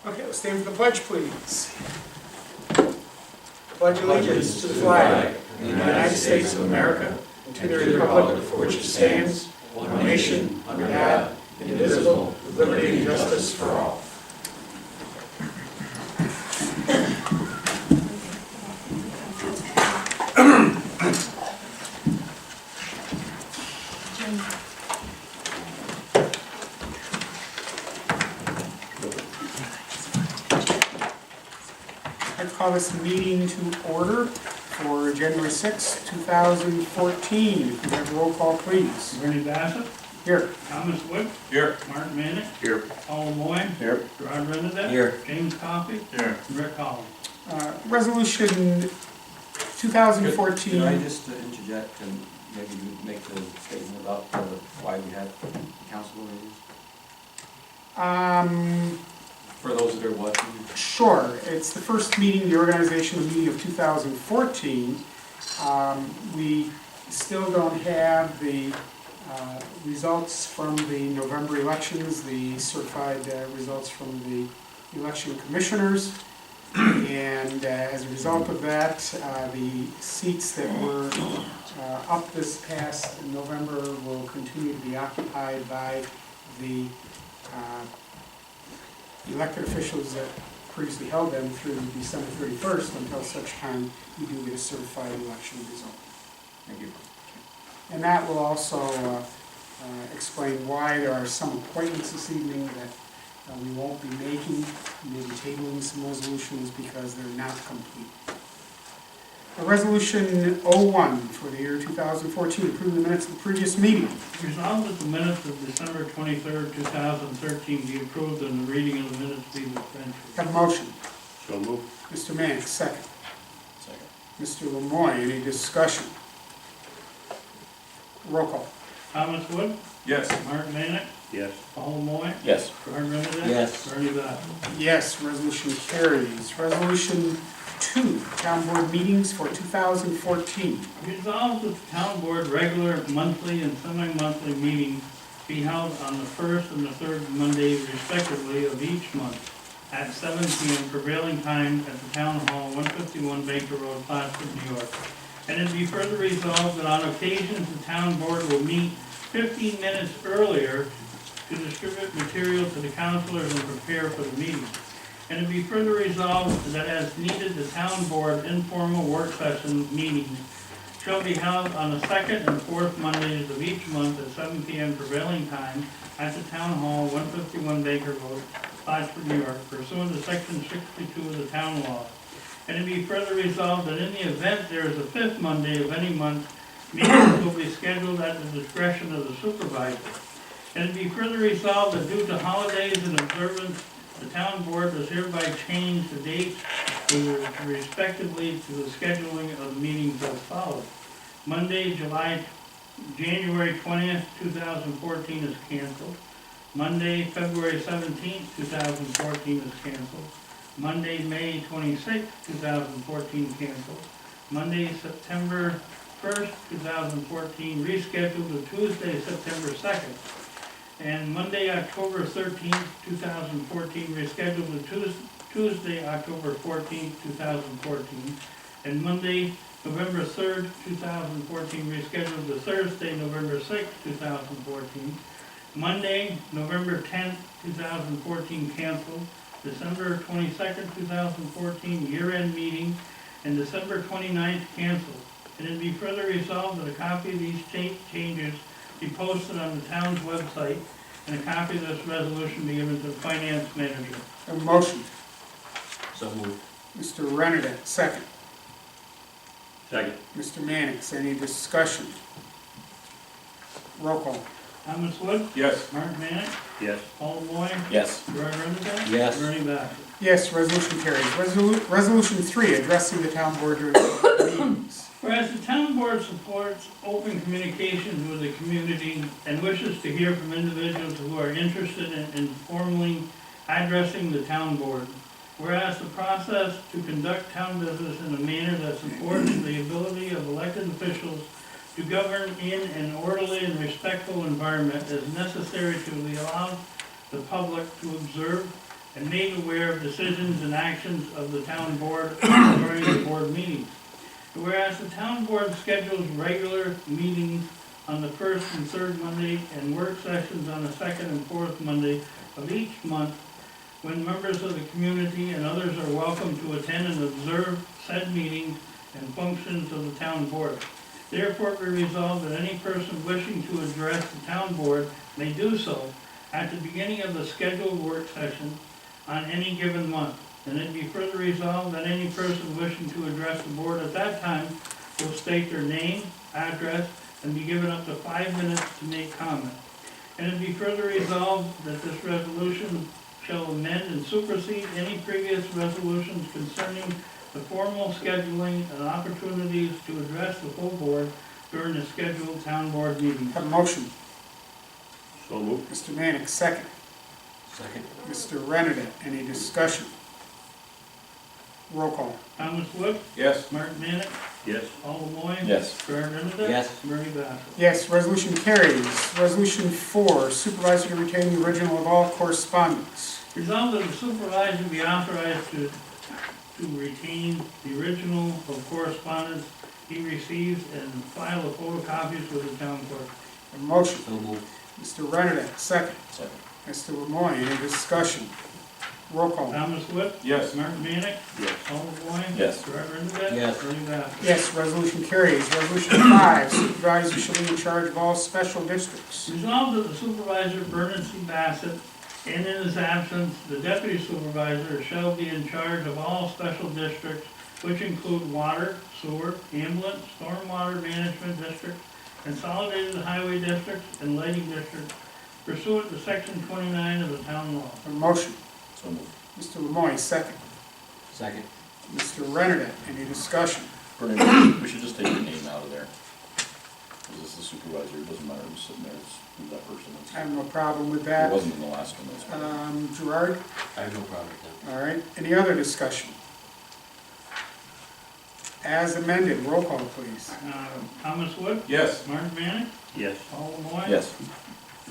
Okay, let's stand for the pledge, please. Pledge allegiance to the flag of the United States of America and to the republic for which it stands, one nation, under God, indivisible, with liberty and justice for all. I call this meeting to order for January 6, 2014. If you have a roll call, please. Bernie Bassett. Here. Thomas Wood. Here. Martin Manick. Here. Paul Moyen. Here. Gerard Renadette. Here. James Coffey. Here. And Rick Collins. Resolution 2014. Could I just interject and maybe make the statement about why we had council meetings? For those that are watching. Sure. It's the first meeting, the organizational meeting of 2014. We still don't have the results from the November elections, the certified results from the election commissioners. And as a result of that, the seats that were up this past November will continue to be occupied by the elected officials that previously held them through December 31st until such time we do get a certified election result. Thank you. And that will also explain why there are some appointments this evening that we won't be making, maybe tabling some resolutions because they're not complete. Resolution 01 for the year 2014, approving the minutes of the previous meeting. Resolved that the minutes of December 23rd, 2013 be approved and the reading of the minutes be dispensed with. Have a motion. So moved. Mr. Manick, second. Second. Mr. Lemoyne, any discussion? Roll call. Thomas Wood. Yes. Martin Manick. Yes. Paul Moyen. Yes. Gerard Renadette. Yes. Bernie Bassett. Yes, resolution carries. Resolution 2, town board meetings for 2014. Resolved that the town board regular monthly and semi-monthly meetings be held on the first and the third Monday respectively of each month at 7 p.m. prevailing time at the Town Hall, 151 Baker Road, Plattsburgh, New York. And it be further resolved that on occasions the town board will meet 15 minutes earlier to distribute material to the councilors and prepare for the meeting. And it be further resolved that as needed, the town board informal work session meetings shall be held on the second and fourth Mondays of each month at 7 p.m. prevailing time at the Town Hall, 151 Baker Road, Plattsburgh, New York, pursuant to Section 62 of the Town Law. And it be further resolved that in the event there is a fifth Monday of any month, meetings will be scheduled at the discretion of the supervisor. And it be further resolved that due to holidays and observance, the town board does hereby change the dates respectively to the scheduling of the meetings as follows. Monday, January 20th, 2014 is canceled. Monday, February 17th, 2014 is canceled. Monday, May 26th, 2014 canceled. Monday, September 1st, 2014 rescheduled to Tuesday, September 2nd. And Monday, October 13th, 2014 rescheduled to Tuesday, October 14th, 2014. And Monday, November 3rd, 2014 rescheduled to Thursday, November 6th, 2014. Monday, November 10th, 2014 canceled. December 22nd, 2014 year-end meeting, and December 29th canceled. And it be further resolved that a copy of these changes be posted on the town's website, and a copy of this resolution be given to the finance manager. A motion. So moved. Mr. Renadette, second. Second. Mr. Mannix, any discussion? Roll call. Thomas Wood. Yes. Martin Manick. Yes. Paul Moyen. Yes. Gerard Renadette. Yes. Bernie Bassett. Yes, resolution carries. Resolution 3, addressing the town board during the meetings. Whereas the town board supports open communications with the community and wishes to hear from individuals who are interested in formally addressing the town board. Whereas the process to conduct town business in a manner that supports the ability of elected officials to govern in an orderly and respectful environment is necessary to allow the public to observe and made aware of decisions and actions of the town board during the board meetings. And whereas the town board schedules regular meetings on the first and third Monday and work sessions on the second and fourth Monday of each month, when members of the community and others are welcome to attend and observe said meetings and functions of the town board. Therefore, be resolved that any person wishing to address the town board may do so at the beginning of the scheduled work session on any given month. And it be further resolved that any person wishing to address the board at that time will state their name, address, and be given up to 5 minutes to make comment. And it be further resolved that this resolution shall amend and supersede any previous resolutions concerning the formal scheduling and opportunities to address the full board during the scheduled town board meetings. Have a motion. So moved. Mr. Manick, second. Second. Mr. Renner, any discussion? Roll call. Thomas Wood, Yes. Martin Manick, Yes. Paul LeMoyne. Yes. Gerard Renner. Yes. Bernie Bassett. Yes, resolution carries. Resolution 4, supervisor to retain the original of all correspondence. Resolved that the supervisor be authorized to retain the original of correspondence he receives and file the photocopies with the town clerk. A motion. So moved. Mr. Renner, second. Second. Mr. Lemoyne, any discussion? Roll call. Thomas Wood, Yes. Martin Manick, Yes. Paul LeMoyne. Yes. Gerard Renner. Yes. Bernie Bassett. Yes, resolution carries. Resolution 5, supervisor shall be in charge of all special districts. Resolved that the supervisor, Vernon C. Bassett, and in his absence, the deputy supervisor shall be in charge of all special districts, which include water, sewer, ambulance, stormwater management districts, consolidated highway districts, and lighting districts pursuant to section 29 of the town law. A motion. So moved. Mr. Lemoyne, second. Second. Mr. Renner, any discussion? Bernie, we should just take your name out of there. Because it's the supervisor, it doesn't matter who's sitting there, it's who that person is. I have no problem with It that. wasn't in the last one, that's why. Gerard? I have no problem with that. All right, any other discussion? As amended, roll call, please. Thomas Wood, Yes. Martin Manick, Yes. Paul LeMoyne. Yes.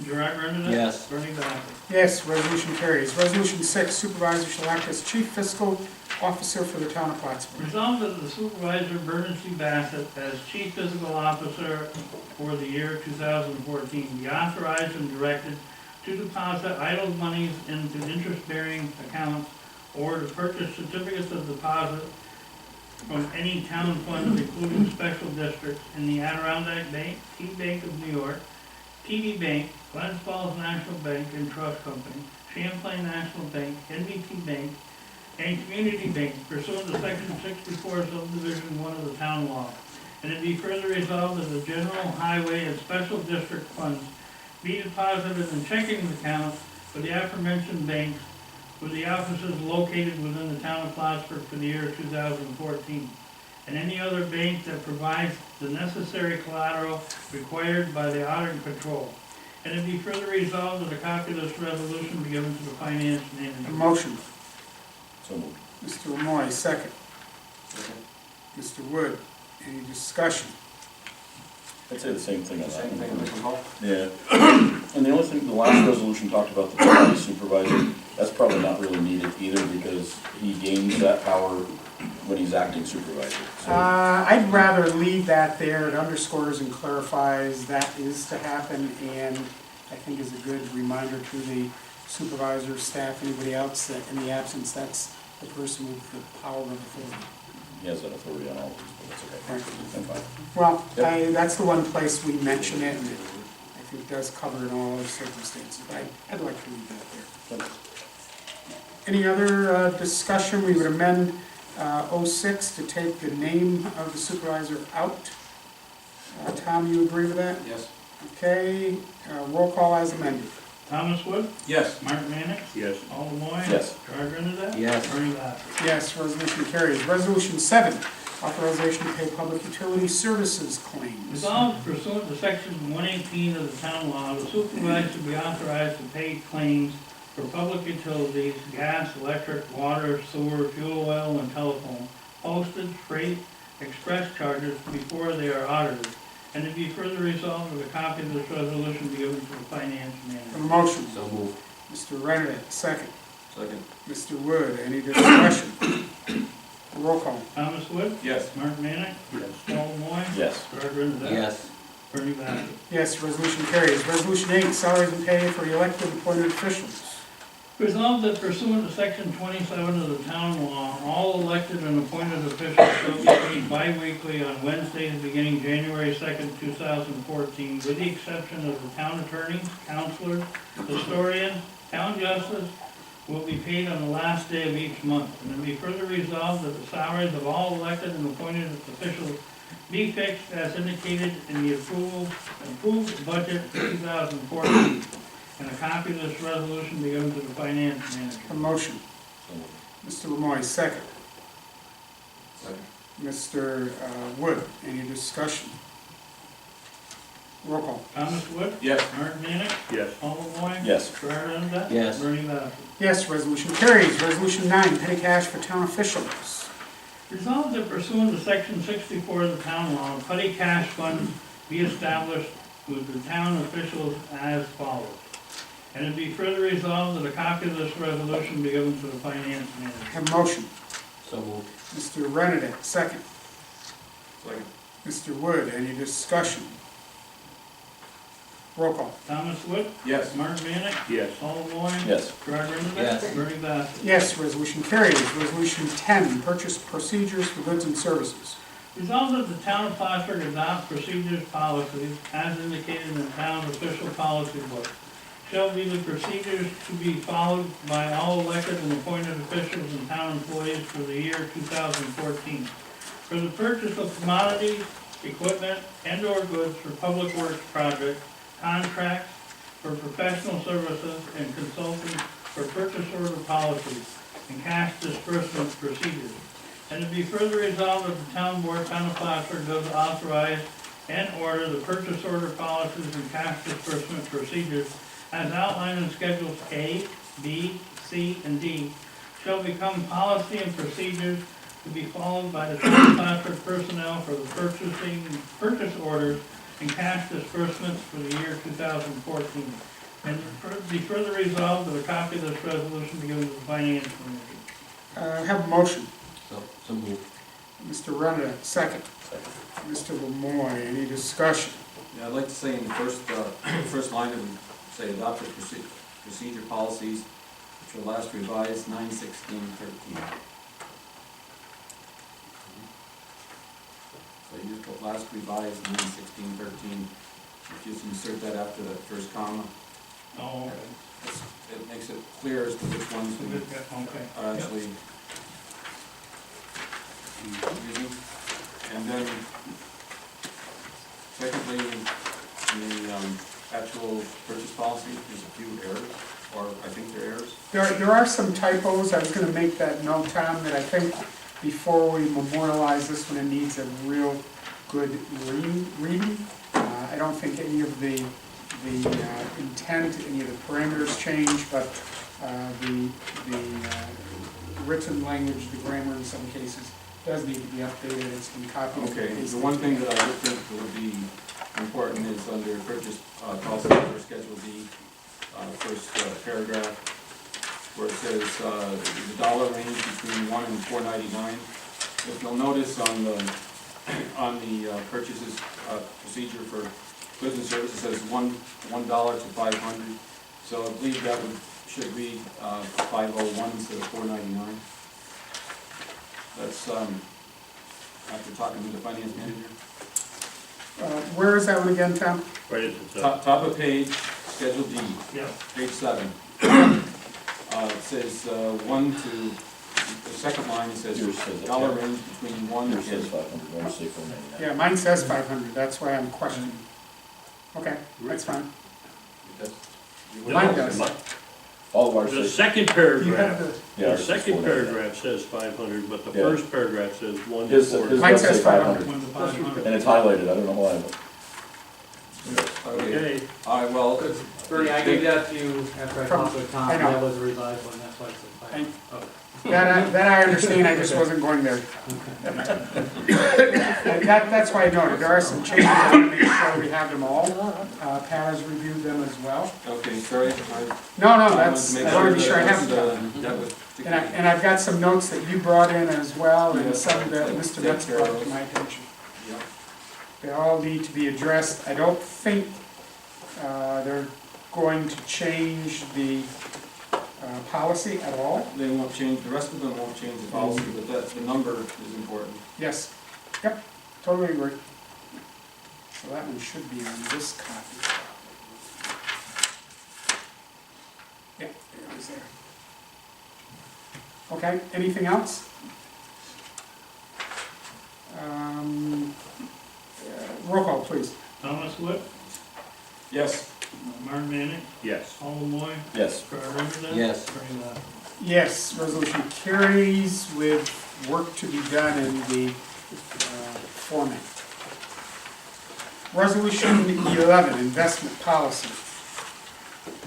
Gerard Renner. Yes. Bernie Bassett. Yes, resolution carries. Resolution 6, supervisor shall act as chief fiscal officer for the town of Plattsburgh. Resolved that the supervisor, Vernon C. Bassett, as chief physical officer for the year 2014, be authorized and directed to deposit idle monies into interest-bearing accounts or to purchase certificates of deposit from any town fund, including special districts, in the Adirondack Bank, Key Bank of New York, TD Bank, Glens Falls National Bank and Trust Company, Champlain National Bank, NBT Bank, and Community Bank pursuant to section 64 subdivision 1 of the town law. And it be further resolved that the general highway and special district funds be deposited in checking accounts for the aforementioned banks with the offices located within the town of Plattsburgh for the year 2014. And any other bank that provides the necessary collateral required by the audit and control. And it be further resolved that a copy of this resolution be given to the finance A manager. motion. So moved. Mr. Lemoyne, second. Second. Mr. Wood, any discussion? I'd say the same thing on Same thing, that Mr. one. Hall? Yeah. And the only thing, the last resolution talked about the deputy supervisor, that's probably not really needed either because he gains that power when he's acting supervisor. So, I'd rather leave that there. It underscores and clarifies that is to happen, and I think is a good reminder to the supervisor, staff, anybody else that in the absence, that's the person with the power of authority. he has that authority on all of these, but that's okay. Right. I'm fine. Well, Yep. that's the one place we mention it, and it, I think does cover it in all other circumstances, but I'd like to leave that there. Any other discussion? We would amend 06 to take the name of the supervisor out. Tom, you agree with that? Yes. Okay, roll call as amended. Thomas Wood, Yes. Martin Manick, Yes. Paul LeMoyne. Yes. Gerard Renner. Yes. Bernie Bassett. Yes, resolution carries. Resolution 7, authorization to pay public utility services claims. Resolved pursuant to section 118 of the town law, the supervisor be authorized to pay claims for public utilities, gas, electric, water, sewer, fuel oil, and telephone, postage, freight, express charges before they are audited. And it be further resolved that a copy of this resolution be given to the finance A manager. motion. So moved. Mr. Renner, second. Second. Mr. Wood, any discussion? Roll call. Thomas Wood, Yes. Mark Manick, Yes. Paul Moy, Yes. Gerard Renzel. Yes. Bernie Bassett. Yes, resolution carries. Resolution 8, salaries and pay for elected appointed officials. Resolved that pursuant to section 27 of the town law, all elected and appointed officials shall be paid bi-weekly on Wednesdays beginning January 2nd, 2014, with the exception of the town attorney, counselor, historian, town justice, will be paid on the last day of each month. And it be further resolved that the salaries of all elected and appointed officials be fixed as indicated in the approved budget for 2014. And a copy of this resolution be given to the finance manager. A motion. So moved. Mr. Lemoy, second. Second. Mr. Wood, any discussion? Roll call. Thomas Wood, Yes. Mark Manick, Yes. Paul Moy, Yes. Gerard Renzel. Yes. Bernie Bassett. Yes, resolution carries. Resolution 9, petty cash for town officials. Resolved that pursuant to section 64 of the town law, petty cash funds be established with the town officials as follows. And it be further resolved that a copy of this resolution be given to the finance manager. Have a motion. So moved. Mr. Renedick, second. Second. Mr. Wood, any discussion? Roll call. Thomas Wood, Yes. Mark Manick, Yes. Paul Moy, Yes. Gerard Renzel. Yes. Bernie Bassett. Yes, resolution carries. Resolution 10, purchase procedures for goods and services. Resolved that the town of Plattsburgh adopt procedures policies as indicated in the town's official policy book. Shall be the procedures to be followed by all elected and appointed officials and town employees for the year 2014. For the purchase of commodities, equipment, and/or goods for public works projects, contracts for professional services, and consulting for purchase order policies and cash disbursement procedures. And to be further resolved that the town board, town of Plattsburgh, does authorize and order the purchase order policies and cash disbursement procedures as outlined in Schedules A, B, C, and D, shall become policy and procedures to be followed by the town of Plattsburgh personnel for the purchase orders and cash disbursements for the year 2014. And be further resolved that a copy of this resolution be given to the finance manager. Have a motion. So moved. Mr. Renedick, second. Second. Mr. Lemoy, any discussion? Yeah, I'd like to say in the first line of it, say adopted procedure policies, which were last revised 9/16/13. So you just put last revised 9/16/13. If you just insert that after that first comma, Oh, it makes it clear as to which ones we okay. are actually using. And then, secondly, in the actual purchase policy, there's a few errors, or I think they're errors. There are some typos. I was gonna make that note, Tom, that I think before we memorialize this one, it needs a real good reading. I don't think any of the intent, any of the parameters change, but the written language, the grammar in some cases, does need to be updated. It's been copied and Okay, pasted. the one thing that I would think would be important is under purchase policy for Schedule D, first paragraph, where it says the dollar range between $1 and $4.99. If you'll notice on the purchases procedure for goods and services, it says $1 to $500. So I believe that should read 501 instead of 499. That's after talking to the finance manager. Where is that one again, Tom? Right at the top. Top of page, Schedule D, Yep. page 7. It says 1 to, the second line, it says Yours says it, dollar yeah. range between 1 Yours and says 500, yours say 499. Yeah, mine says 500. That's why I'm questioning. Okay, that's fine. No, Mine does. All of ours The say, second You have paragraph, the, yeah, the ours says second 499. paragraph says 500, but the Yeah. first paragraph says 1 to His 4. Mine does says say 500. 1 to 500. And it's highlighted, I don't know why, but. Okay, Okay, all right, well, Bernie, I gave that to you after I talked with Tom, I know. that was a revised one, that's why I said And that I understand, I just wasn't going there. And that's why I noted, there are some changes, I want to make sure we have them all. Pat has reviewed them as well. Okay, sorry. No, that's, I want to be sure I have them. That was. And I've got some notes that you brought in as well, and Yeah, some that Mr. Metz brought to my attention. Yeah. They all need to be addressed. I don't think they're going to change the policy at all. They won't change, the rest of them won't change the policy, but the number is important. Yes, yep, totally agree. So that one should be on this copy. Yeah, there it is there. Okay, anything else? Roll call, please. Thomas Wood, Yes. Martin Manning, Yes. Paul Lemoy, Yes. Gerard Rendez. Yes. Bernie Dorchenez. Yes, resolution carries with work to be done in the format. Resolution 11, investment policy.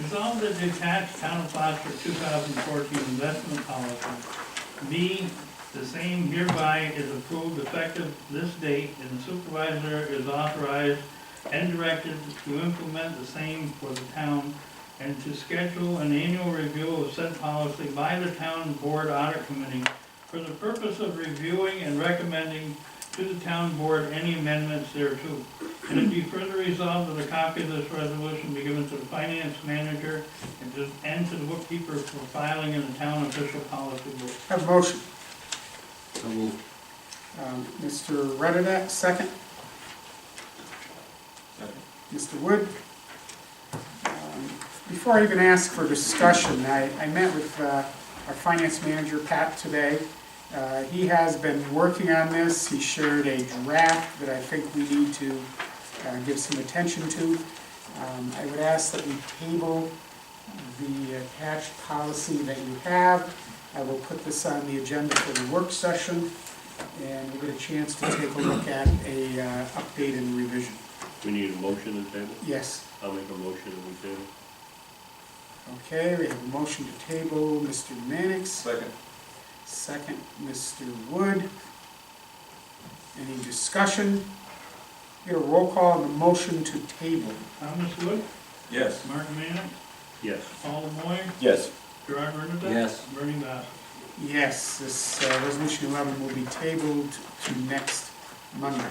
Resolved that the attached town of Plattsburgh 2014 investment policy be the same hereby is approved effective this date, and the supervisor is authorized and directed to implement the same for the town and to schedule an annual review of said policy by the town board audit committee for the purpose of reviewing and recommending to the town board any amendments thereto. And it be further resolved that a copy of this resolution be given to the finance manager and to the bookkeeper for filing in the town official policy book. Have a motion. So moved. Mr. Redenek, second. Second. Mr. Wood. Before I even ask for discussion, I met with our finance manager, Pat, today. He has been working on this. He shared a draft that I think we need to give some attention to. I would ask that we table the attached policy that you have. I will put this on the agenda for the work session, and we'll get a chance to take a look at a update and revision. We need a motion to table? Yes. I'll make a motion that we table. Okay, we have a motion to table, Mr. Mannix. Second. Second, Mr. Wood. Any discussion? Get a roll call on the motion to table. Thomas Wood, Yes. Martin Manning, Yes. Paul Lemoy, Yes. Gerard Rendez. Yes. Bernie Dorchenez. Yes, this resolution 11 will be tabled to next Monday.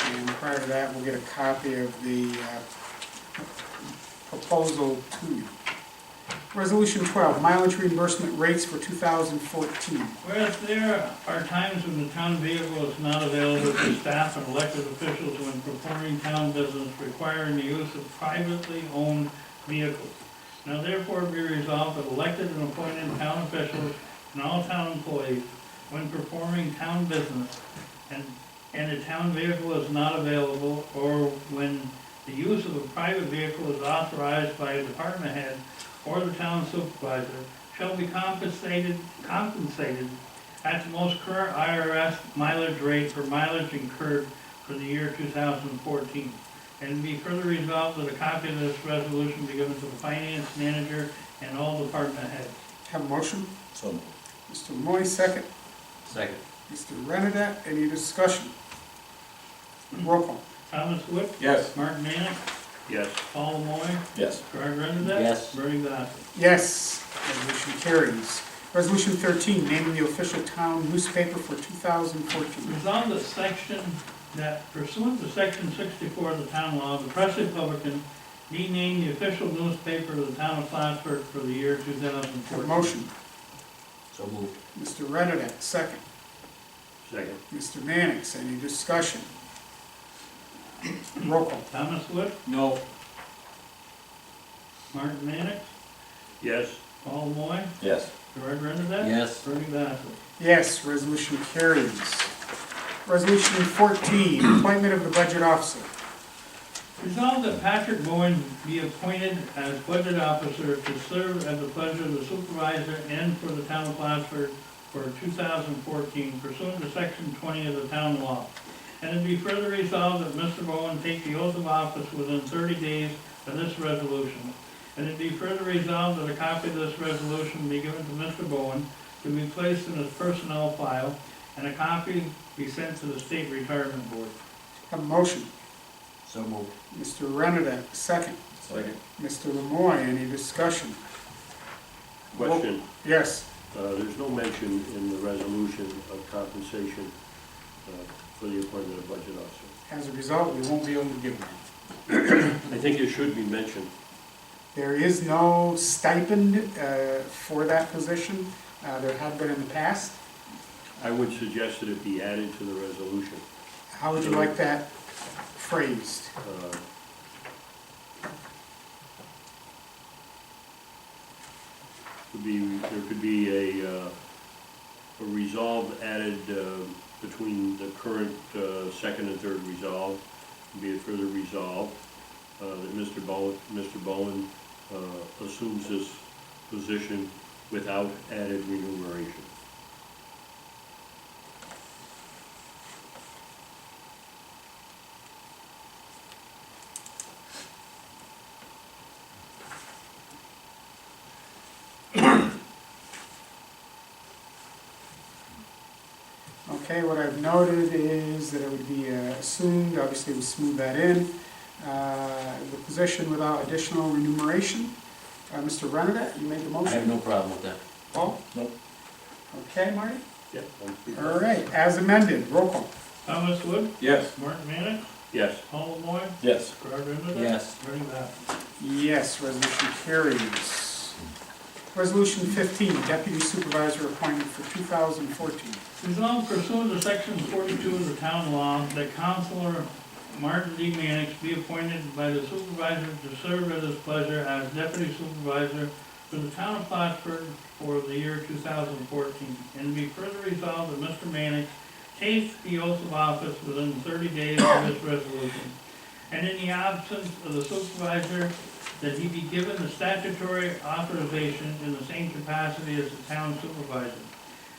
And prior to that, we'll get a copy of the proposal to you. Resolution 12, mileage reimbursement rates for 2014. Whereas there are times when the town vehicle is not available to staff and elected officials when performing town business requiring the use of privately owned vehicles. Now therefore be resolved that elected and appointed town officials and all town employees, when performing town business and a town vehicle is not available, or when the use of a private vehicle is authorized by a department head or the town supervisor, shall be compensated at the most current IRS mileage rate for mileage incurred for the year 2014. And be further resolved that a copy of this resolution be given to the finance manager and all department heads. Have a motion? So moved. Mr. Moy, second. Second. Mr. Renadat, any discussion? Roll call. Thomas Wood, Yes. Martin Manning, Yes. Paul Lemoy, Yes. Gerard Rendez. Yes. Bernie Dorchenez. Yes, resolution carries. Resolution 13, naming the official town newspaper for 2014. Resolved that pursuant to section 64 of the town law, the Press Republican be named the official newspaper of the town of Plattsburgh for the year Have a 2014. motion. So moved. Mr. Renadat, second. Second. Mr. Mannix, any discussion? Roll call. Thomas Wood, No. Martin Manning, Yes. Paul Moy, Yes. Gerard Rendez. Yes. Bernie Dorchenez. Yes, resolution carries. Resolution 14, appointment of the budget officer. Resolved that Patrick Bowen be appointed as budget officer to serve at the pleasure of the supervisor and for the town of Plattsburgh for 2014 pursuant to section 20 of the town law. And it be further resolved that Mr. Bowen take the oath of office within 30 days of this resolution. And it be further resolved that a copy of this resolution be given to Mr. Bowen to be placed in his personnel file, and a copy be sent to the State Retirement Board. Have a motion. So moved. Mr. Renner, second. Second. Mr. Lemoy, any discussion? Question, Yes. there's no mention in the resolution of compensation for the appointment of budget officer. As a result, we won't be able to give one. I think it should be mentioned. There is no stipend for that position. There have been in the past. I would suggest that it be added to the resolution. How would you like that phrased? There could be a resolve added between the current second and third resolve. Be it further resolved that Mr. Bowen assumes this position without added remuneration. Okay, what I've noted is that it would be assumed, obviously we'll smooth that in, the position without additional remuneration. Mr. Renner, you made the I have motion? no problem with that. Paul? Nope. Okay, Marty? Yeah. All right, as amended, roll call. Thomas Wood, Yes. Martin Manick, Yes. Paul Lemoy, Yes. Gerard Renner. Yes. Bernie Bassett. Yes, resolution carries. Resolution 15, deputy supervisor appointment for 2014. Resolved pursuant to section 42 of the town law that Councilor Martin D. Mannix be appointed by the supervisor to serve at his pleasure as deputy supervisor for the town of Plattsburgh for the year 2014. And be further resolved that Mr. Mannix take the oath of office within 30 days of this resolution. And in the absence of the supervisor, that he be given the statutory authorization in the same capacity as the town supervisor.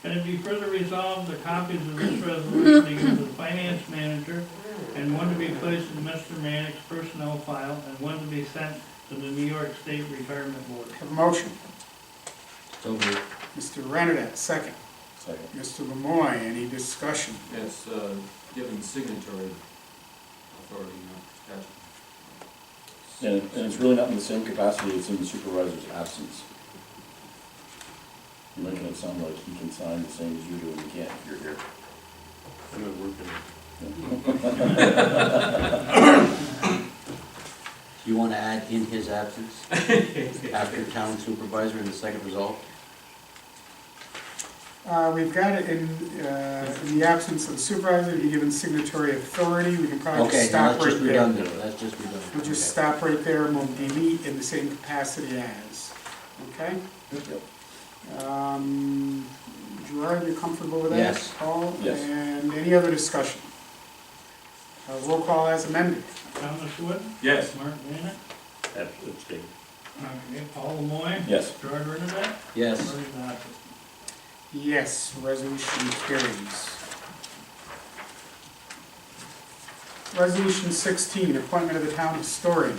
And it be further resolved, the copies of this resolution be given to the finance manager, and one to be placed in Mr. Mannix's personnel file, and one to be sent to the New York State Retirement Board. Have a motion. So moved. Mr. Renner, second. Second. Mr. Lemoy, any discussion? Yes, given signatory authority, not statute. And it's really not in the same capacity, it's in the supervisor's absence. You're making it sound like he can sign the same as you do, and he can't if you're here. I'm not working. You want to add in his absence after town supervisor in the second result? We've got it in the absence of the supervisor to be given signatory authority. We can probably just Okay, now stop that's right just there. redundant, that's just redundant. We'll just Okay. stop right there and we'll delete in the same capacity as. Okay? Yep. Gerard, you comfortable with that? Yes. Paul? Yes. And any other discussion? Roll call as amended. Thomas Wood, Yes. Martin Manick, Abstain. okay, Paul Lemoy, Yes. Gerard Renner. Yes. Bernie Bassett. Yes, resolution carries. Resolution 16, appointment of the town historian.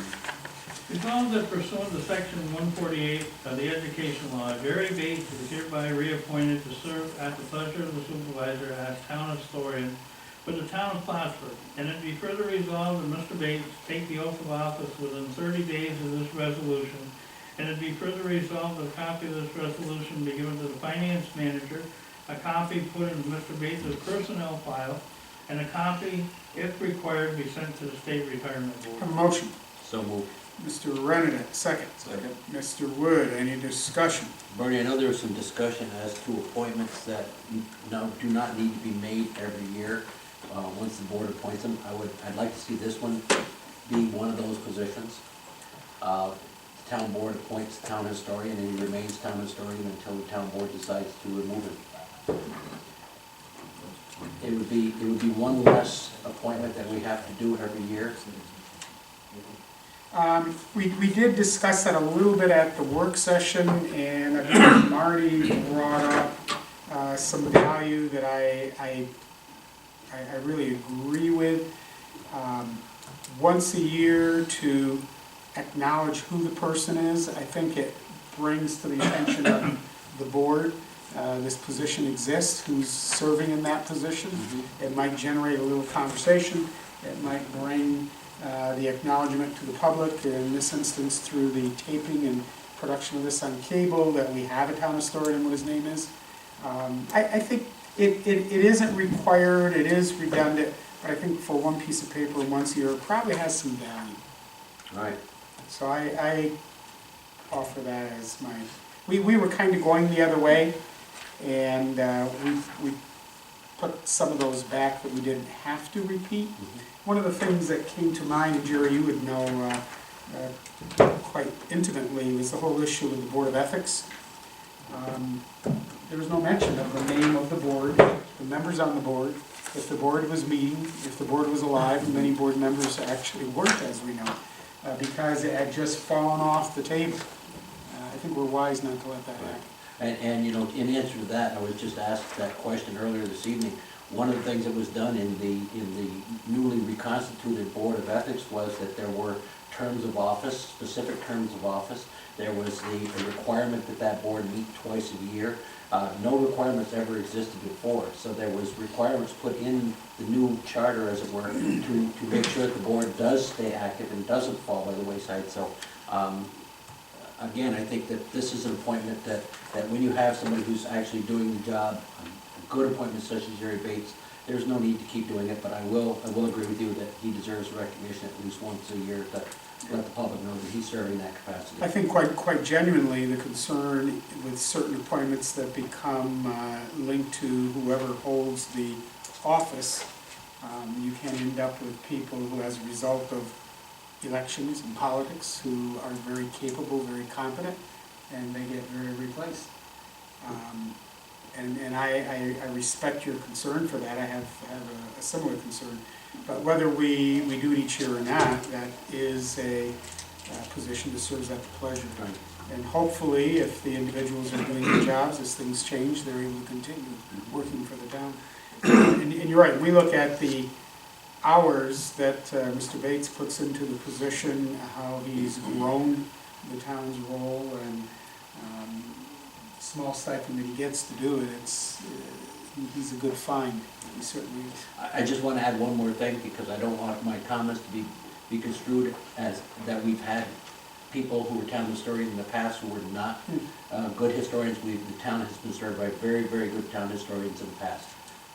Resolved that pursuant to section 148 of the education law, Jerry Bates is hereby reappointed to serve at the pleasure of the supervisor as town historian for the town of Plattsburgh. And it be further resolved that Mr. Bates take the oath of office within 30 days of this resolution. And it be further resolved that a copy of this resolution be given to the finance manager, a copy put in Mr. Bates' personnel file, and a copy, if required, be sent to the State Retirement Have Board. a motion. So moved. Mr. Renner, second. Second. Mr. Wood, any discussion? Bernie, I know there was some discussion as to appointments that do not need to be made every year, once the board appoints them. I'd like to see this one be one of those positions. The town board appoints town historian, and he remains town historian until the town board decides to remove him. It would be one less appointment that we have to do every year. We did discuss that a little bit at the work session, and I think Marty brought up some value that I really agree with. Once a year to acknowledge who the person is. I think it brings to the attention of the board, this position exists, who's serving in that position. It might generate a little conversation. It might bring the acknowledgement to the public, in this instance through the taping and production of this on cable, that we have a town historian and what his name is. I think it isn't required, it is redundant, but I think for one piece of paper once a year, it probably has some value. Right. So I offer that as my, we were kind of going the other way, and we put some of those back that we didn't have to repeat. One of the things that came to mind, and Jerry, you would know quite intimately, was the whole issue with the Board of Ethics. There was no mention of the name of the board, the members on the board, if the board was meeting, if the board was alive, and many board members actually weren't, as we know, because it had just fallen off the table. I think we're wise not to let that happen. And you know, in answer to that, I was just asked that question earlier this evening. One of the things that was done in the newly reconstituted Board of Ethics was that there were terms of office, specific terms of office. There was the requirement that that board meet twice a year. No requirements ever existed before, so there was requirements put in the new charter, as it were, to make sure that the board does stay active and doesn't fall by the wayside. So again, I think that this is an appointment that when you have somebody who's actually doing the job, a good appointment such as Jerry Bates, there's no need to keep doing it, but I will agree with you that he deserves recognition at least once a year to let the public know that he's serving that capacity. I think quite genuinely, the concern with certain appointments that become linked to whoever holds the office, you can end up with people who, as a result of elections and politics, who are very capable, very competent, and they get very replaced. And I respect your concern for that. I have a similar concern. But whether we do it each year or not, that is a position that serves at the pleasure. Right. And hopefully, if the individuals are doing their jobs, as things change, they're able to continue working for the town. And you're right, we look at the hours that Mr. Bates puts into the position, how he's grown the town's role, and small stipend that he gets to do it, he's a good find. He certainly is. I just want to add one more thing, because I don't want my comments to be construed as that we've had people who were town historians in the past who were not good historians. The town has been served by very, very good town historians in the past.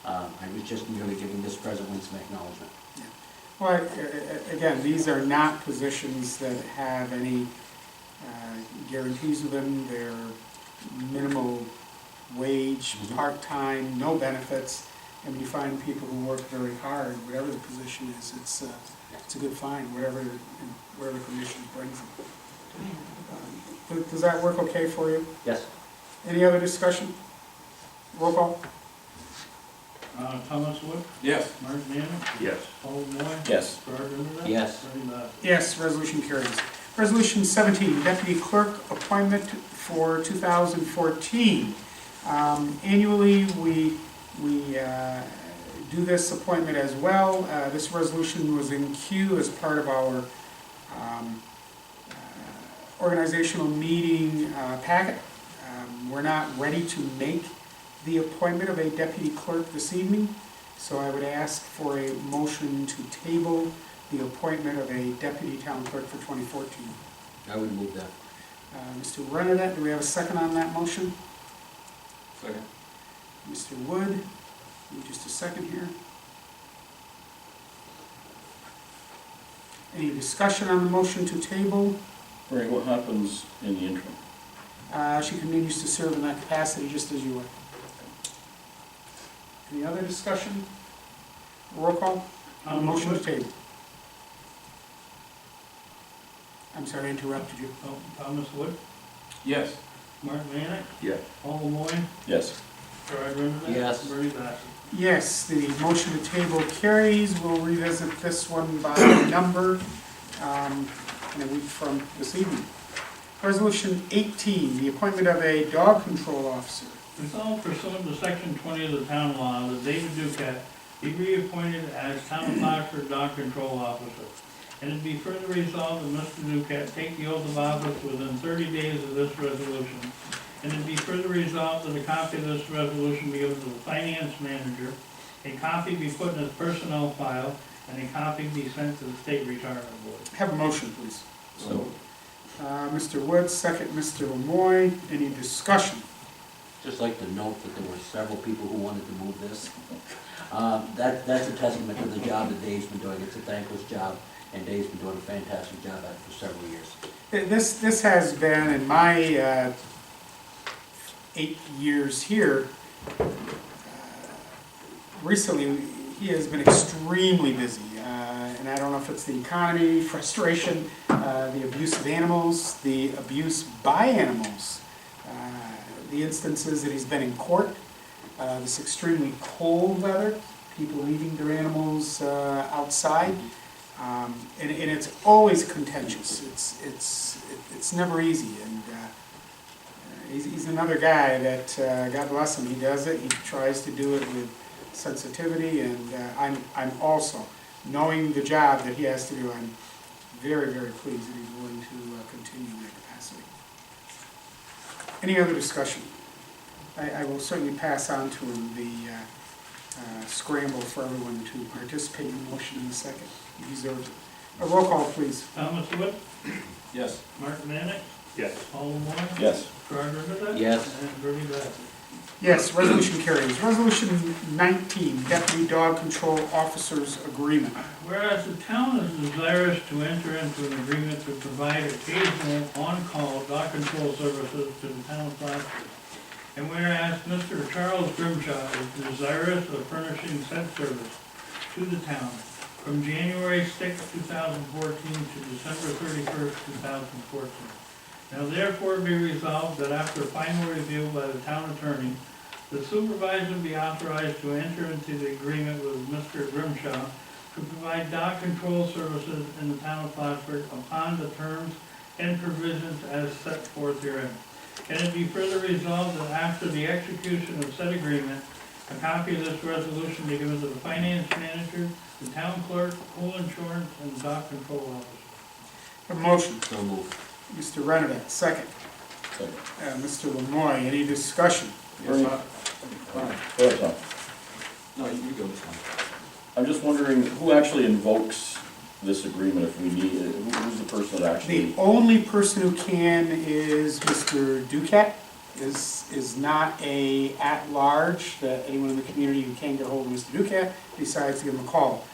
I was just merely giving this present one some acknowledgement. Yeah. Well, again, these are not positions that have any guarantees with them. They're minimal wage, part-time, no benefits. And when you find people who work very hard, whatever the position is, it's a good find, whatever conditions brings them. Does that work okay for you? Yes. Any other discussion? Roll call? Thomas Wood, Yes. Mark Manning, Yes. Paul Moy, Yes. Gerard Rivers. Yes. Bernie Bass. Yes, resolution carries. Resolution 17, deputy clerk appointment for 2014. Annually, we do this appointment as well. This resolution was in queue as part of our organizational meeting packet. We're not ready to make the appointment of a deputy clerk this evening, so I would ask for a motion to table the appointment of a deputy town clerk for 2014. I would move that. Mr. Renner, do we have a second on that motion? Second. Mr. Wood, give me just a second here. Any discussion on the motion to table? Ray, what happens in the interim? She continues to serve in that capacity just as you are. Any other discussion? Roll call? On the motion to table. I'm sorry, I interrupted you. Thomas Wood, Yes. Mark Manning, Yes. Paul Moy, Yes. Gerard Rivers. Yes. Bernie Bass. Yes, the motion to table carries. We'll revisit this one by number in a week from this evening. Resolution 18, the appointment of a dog control officer. Resolved pursuant to section 20 of the town law that David Duquette be reappointed as town of Plattsburgh dog control officer. And it be further resolved that Mr. Ducat take the oath of office within 30 days of this resolution. And it be further resolved that a copy of this resolution be given to the finance manager, a copy be put in his personnel file, and a copy be sent to the State Retirement Board. Have a motion, please. So, Mr. Woods, second, Mr. Lemoy. Any discussion? Just like to note that there were several people who wanted to move this. That's a testament to the job that Dave's been doing. It's a thankless job, and Dave's been doing a fantastic job at it for several years. This has been, in my 8 years here, recently, he has been extremely busy. And I don't know if it's the economy, frustration, the abuse of animals, the abuse by animals, the instances that he's been in court, this extremely cold weather, people leaving their animals outside. And it's always contentious. It's never easy. And he's another guy that, God bless him, he does it. He tries to do it with sensitivity. And I'm also, knowing the job that he has to do, I'm very, very pleased that he's willing to continue in that capacity. Any other discussion? I will certainly pass on to him the scramble for everyone to participate in the motion in a second. He deserves it. A roll call, please. Thomas Wood, Yes. Mark Manick, Yes. Paul Moore, yes. Gerard Rivera. Yes. And Bernie Bassett. Yes, resolution carries. Resolution 19, Deputy Dog Control Officers Agreement. Whereas the town is desirous to enter into an agreement to provide occasional on-call dog control services to the town of Plattsburgh. And whereas Mr. Charles Grimshaw is desirous of furnishing said service to the town from January 6, 2014 to December 31st, 2014. Now therefore be resolved that after final review by the town attorney, the supervisor be authorized to enter into the agreement with Mr. Grimshaw to provide dog control services in the town of Plattsburgh upon the terms and provisions as set forth herein. And it be further resolved that after the execution of said agreement, a copy of this resolution be given to the finance manager, the town clerk, pool insurance, and the dog control officer. A motion. So moved. Mr. Renovat, second. Second. Mr. Lemoy, any discussion? Yes, Go ahead, Tom. no, you go this one. I'm just wondering, who actually invokes this agreement if we need it? Who's the person that actually? The only person who can is Mr. Ducat. Is not a at-large, that anyone in the community who can't get hold of Mr. Ducat decides to give him a call.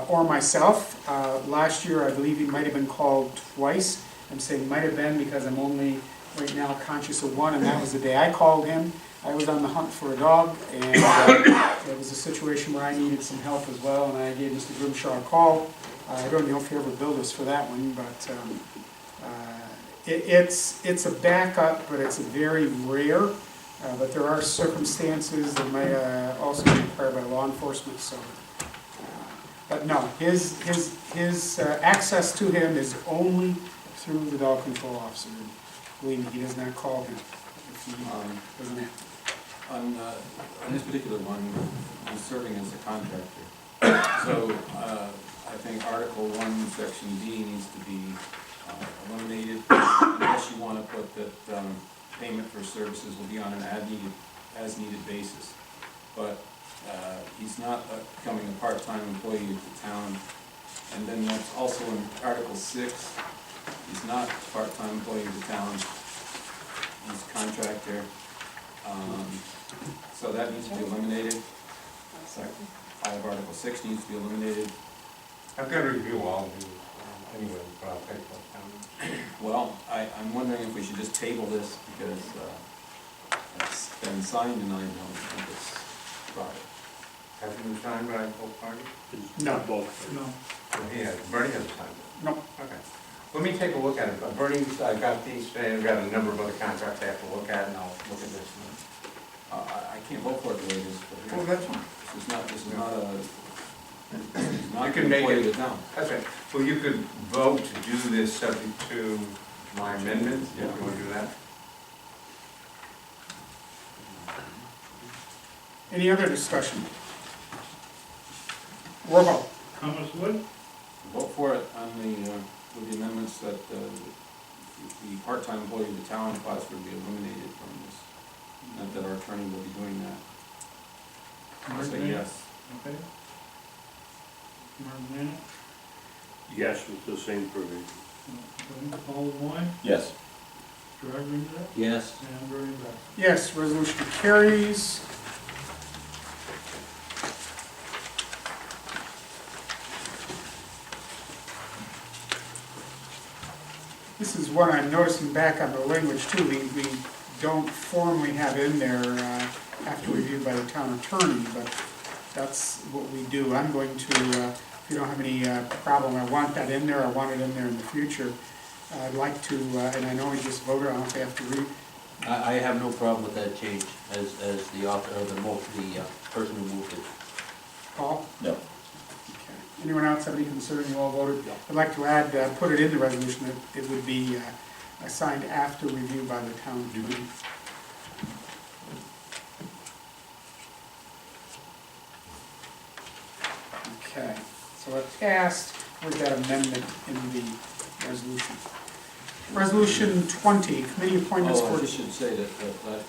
Or myself, last year I believe he might have been called twice. I'm saying might have been because I'm only right now conscious of one, and that was the day I called him. I was on the hunt for a dog, and it was a situation where I needed some help as well, and I gave Mr. Grimshaw a call. I don't know if he ever billed us for that one, but it's a backup, but it's a very rare. But there are circumstances that might also be required by law enforcement. So, but no, his access to him is only through the dog control officer. Believe me, he does not call him if he doesn't have. On this particular one, he's serving as a contractor. So I think Article 1, Section D needs to be eliminated, unless you want to put that payment for services will be on an as-needed basis. But he's not becoming a part-time employee of the town. And then that's also in Article 6, he's not a part-time employee of the town. He's a contractor. So that needs to be eliminated. All of Article 6 needs to be eliminated. I've got to review all of these anyway, but I'll take those down. Well, I'm wondering if we should just table this because it's been signed and I don't think it's right. Has it been signed by both parties? No. Both. No. Well, he has, Bernie hasn't signed it. No. Okay. Let me take a look at it. Bernie's, I've got these today, I've got a number of other contracts I have to look at, and I'll look at this one. I can't vote for it the way it is. Well, that's fine. This is not You an can make employee it- of the town. That's right. Well, you could vote to do this subject to my amendment, if you Yeah. want to do that. Any other discussion? Roll call. Thomas Wood, vote for it on the, with the amendments that the part-time employee of the town of Plattsburgh be eliminated from this. Not that our attorney will be doing that. I'll say yes. Okay. Mark Bennett? Yes, with the same provision. Okay. Paul LeBoy? Yes. Gerard Renzo? Yes. And Bernie Becker? Yes, resolution carries. This is what I'm noticing back on the language too. We don't formally have in there after reviewed by the town attorney, but that's what we do. I'm going to, if you don't have any problem, I want that in there. I want it in there in the future. I'd like to, and I know we just voted on it, I have to read. I have no problem with that change as the author, or the person who moved it. Paul? No. Okay. Anyone else have any concern? You all voted? I'd like to add, put it in the resolution that it would be assigned after review by the town attorney. Okay, so it passed with that amendment in the resolution. Resolution 20, committee appointments Oh, I for... just should say that,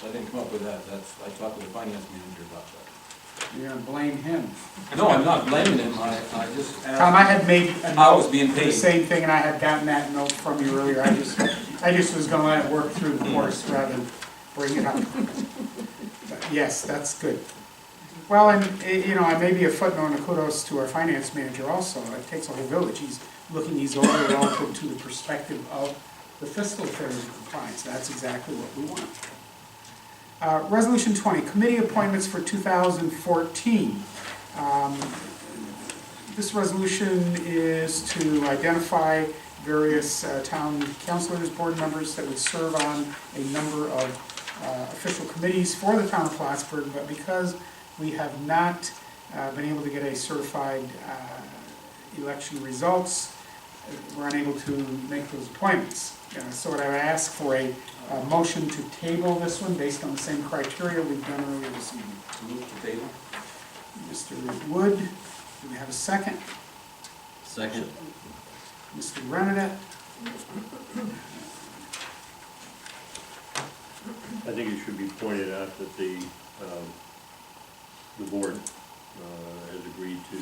I didn't come up with that, I talked with the finance manager about that. You're gonna blame him. No, I'm not blaming him, I just asked. Tom, I had made a I was note, being the paid. same thing, and I had gotten that note from you earlier. I just was gonna let it work through the course rather than bring it up. But yes, that's good. Well, and, you know, I may be a footnote and a kudos to our finance manager also. It takes a whole village. He's over it relative to the perspective of the fiscal affairs and compliance. That's exactly what we want. Resolution 20, committee appointments for 2014. This resolution is to identify various town councilors, board members that would serve on a number of official committees for the town of Plattsburgh, but because we have not been able to get a certified election results, we're unable to make those appointments. So what I would ask for a motion to table this one based on the same criteria we've done earlier this evening. Move to table. Mr. Wood, do we have a second? Second. Mr. Renadette? I think it should be pointed out that the board has agreed to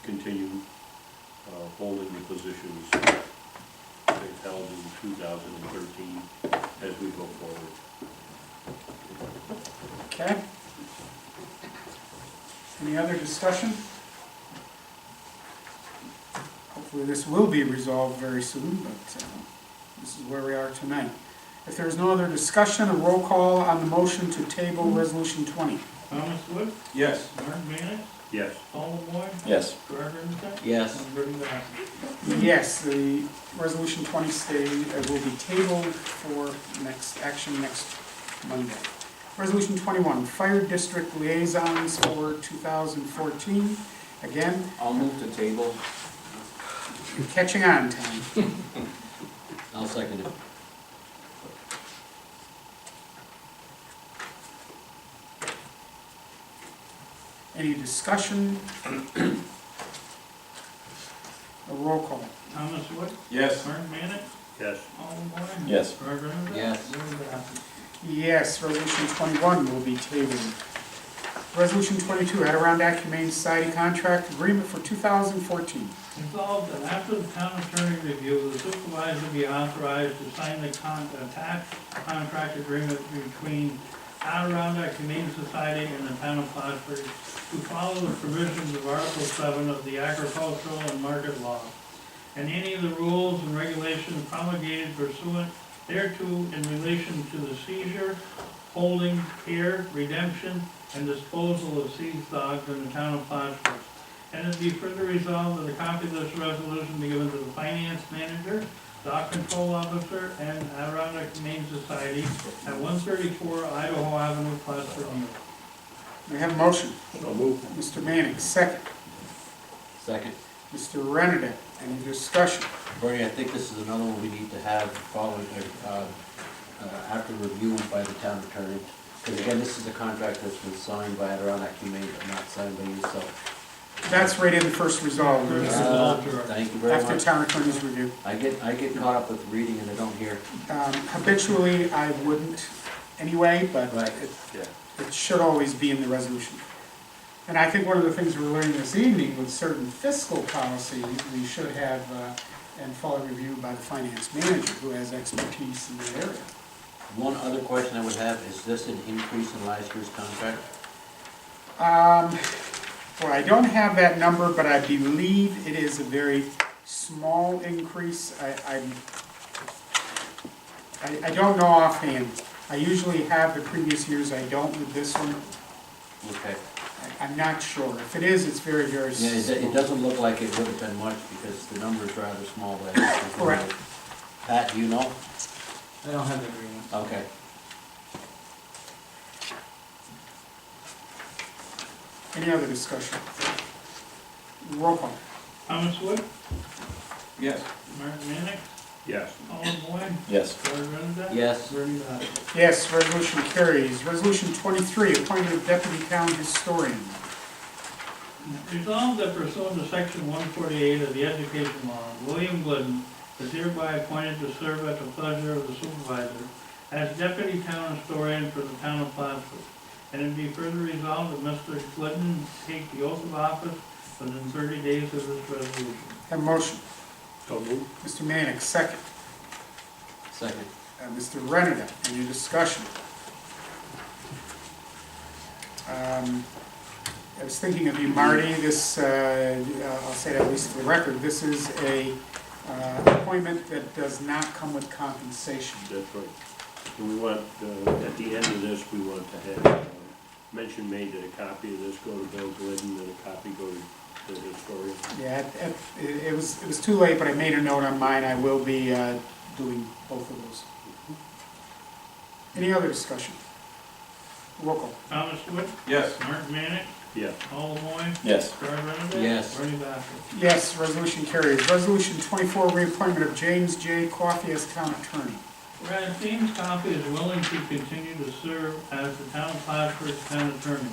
continue holding the positions they held in 2013 as we go forward. Okay. Any other discussion? Hopefully this will be resolved very soon, but this is where we are tonight. If there's no other discussion, a roll call on the motion to table Resolution 20. Thomas Wood? Yes. Mark Bennett? Yes. Paul LeBoy? Yes. Gerard Renzo? Yes. And Bernie Becker? Yes, the Resolution 20 will be tabled for action next Monday. Resolution 21, Fire District Liaisons for 2014. Again, I'll move to table. you're catching on, Tom. I'll second it. Any discussion? A roll call. Thomas Wood? Yes. Mark Bennett? Yes. Paul LeBoy? Yes. Gerard Renzo? Yes. Bernie Becker? Yes, Resolution 21 will be tabled. Resolution 22, Adirondack Humane Society Contract Agreement for 2014. Resolved that after the town attorney review, the supervisor be authorized to sign the tax contract agreement between Adirondack Humane Society and the town of Plattsburgh to follow the provisions of Article 7 of the Agricultural and Market Law, and any of the rules and regulations promulgated pursuant thereto in relation to the seizure, holding, care, redemption, and disposal of seized dogs in the town of Plattsburgh. And it be further resolved that a copy of this resolution be given to the finance manager, dog control officer, and Adirondack Humane Society at 134 Idaho Avenue, Plattsburgh, New York. We have a motion. I'll move. Mr. Manning, second. Second. Mr. Renadette, any discussion? Bernie, I think this is another one we need to have following, after review by the town attorney. Because again, this is a contract that's been signed by Adirondack Humane, but not signed by you, so That's right in the first resolve, Thank you very after much. town attorney's review. I get caught up with reading and I don't hear. Habitually, I wouldn't anyway, but Right. it should always be in the resolution. And I think one of the things we're learning this evening with certain fiscal policy, we should have, and follow review by the finance manager who has expertise in that area. One other question I would have, is this an increase in last year's contract? Well, I don't have that number, but I believe it is a very small increase. I don't know offhand. I usually have the previous years, I don't with this one. Okay. I'm not sure. If it is, it's very, very Yeah, small. it doesn't look like it would have been much because the number is rather small, but I just. Correct. Pat, do you know? I don't have the agreement. Okay. Any other discussion? Roll call. Thomas Wood, Yes. Martin Mannix, Yes. Alan Boyd, Yes. Gary Renza. Yes. Bernie Dorchenez. Yes, resolution carries. Resolution 23, appointment of deputy town historian. Resolved that pursuant to section 148 of the education law, William Glidden is hereby appointed to serve at the pleasure of the supervisor as deputy town historian for the town of Plattsburgh. And it be further resolved that Mr. Glidden take the oath of office within 30 days of this resolution. Have a motion. So moved. Mr. Mannix, second. Second. Mr. Renner, any discussion? I was thinking of you, Marty. This, I'll say that at least for the record, this is a appointment that does not come with compensation. That's right. And we want, at the end of this, we want to have mention made that a copy of this go to Bill Glidden and a copy go to the historian. Yeah, it was too late, but I made a note on mine. I will be doing both of those. Any other discussion? Roll call. Thomas Wood, Yes. Martin Mannix, Yes. Paul Moy, Yes. Gary Renza. Yes. Bernie Dorchenez. Yes, resolution carries. Resolution 24, reappointment of James J. Coffey as town attorney. Whereas James Coffey is willing to continue to serve as the town of Plattsburgh's town attorney.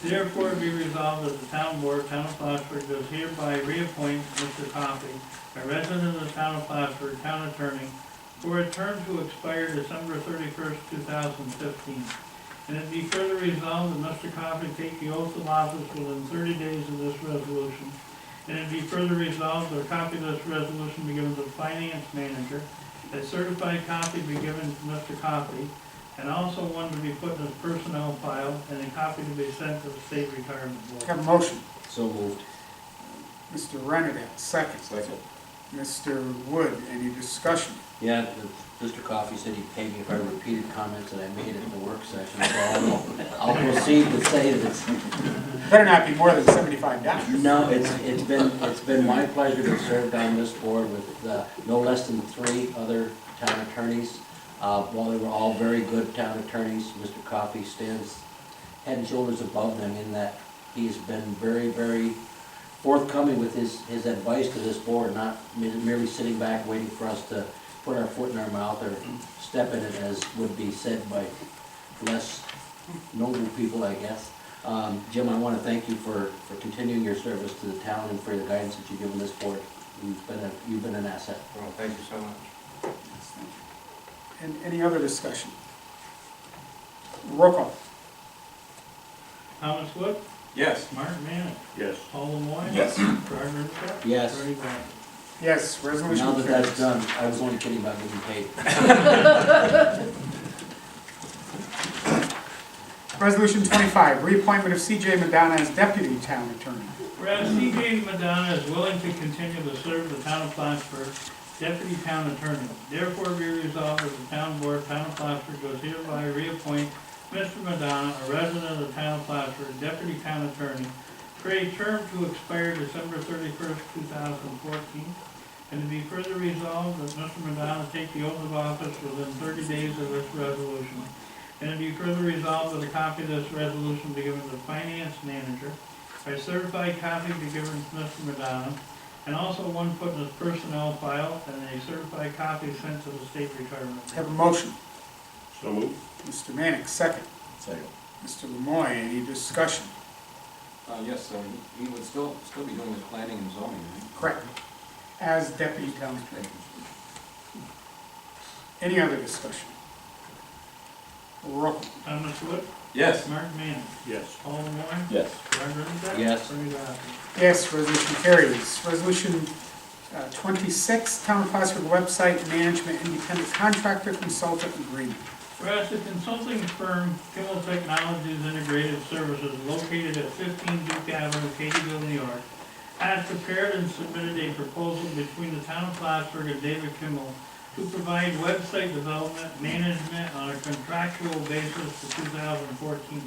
Therefore, be resolved that the town board, town of Plattsburgh, does hereby reappoint Mr. Coffey, a resident of the town of Plattsburgh, town attorney, for a term to expire December 31st, 2015. And it be further resolved that Mr. Coffey take the oath of office within 30 days of this resolution. And it be further resolved that a copy of this resolution be given to the finance manager, a certified copy be given to Mr. Coffey, and also one to be put in his personnel file, and a copy to be sent to the state retirement board. Have a motion. So moved. Mr. Renner, second. Second. Mr. Wood, any discussion? Yeah, Mr. Coffey said he'd pay me if I repeated comments that I made at the work session, so I'll proceed to say that it's, Better not be more than $75. no, it's been my pleasure to serve on this board with no less than 3 other town attorneys. While they were all very good town attorneys, Mr. Coffey stands head and shoulders above them in that he's been very, very forthcoming with his advice to this board, not merely sitting back waiting for us to put our foot in our mouth or step in it, as would be said by less noble people, I guess. Jim, I want to thank you for continuing your service to the town and for the guidance that you've given this board. You've been an asset. Well, thank you so much. And any other discussion? Roll call. Thomas Wood, Yes. Martin Mannix, Yes. Paul Moy. Yes. Gary Renza. Yes. Bernie Dorchenez. Yes, resolution Now that that's carries. done, I was only kidding about getting paid. Resolution 25, reappointment of C.J. Madonna as deputy town attorney. Whereas C.J. Madonna is willing to continue to serve the town of Plattsburgh, deputy town attorney. Therefore, be resolved that the town board, town of Plattsburgh, does hereby reappoint Mr. Madonna, a resident of the town of Plattsburgh, deputy town attorney, for a term to expire December 31st, 2014. And to be further resolved that Mr. Madonna take the oath of office within 30 days of this resolution. And to be further resolved that a copy of this resolution be given to the finance manager, a certified copy be given to Mr. Madonna, and also one put in his personnel file, and a certified copy sent to the state retirement board. Have a motion. So moved. Mr. Mannix, second. Second. Mr. Lemoy, any discussion? Yes, he would still be doing his planning and zoning, right? Correct. As deputy town planner. Any other discussion? Roll call. Thomas Wood, Yes. Mark Manning, Yes. Paul Moore, Yes. Roger Rudenbeck. Yes. Bernie Dorchenez. Yes, resolution carries. Resolution 26, Town of Plattsburgh Website Management Independent Contractor Consultant Agreement. Whereas the consulting firm Kimmel Technologies Integrated Services, located at 15 Duke Avenue, Katyville, New York, has prepared and submitted a proposal between the town of Plattsburgh and David Kimmel to provide website development management on a contractual basis for 2014.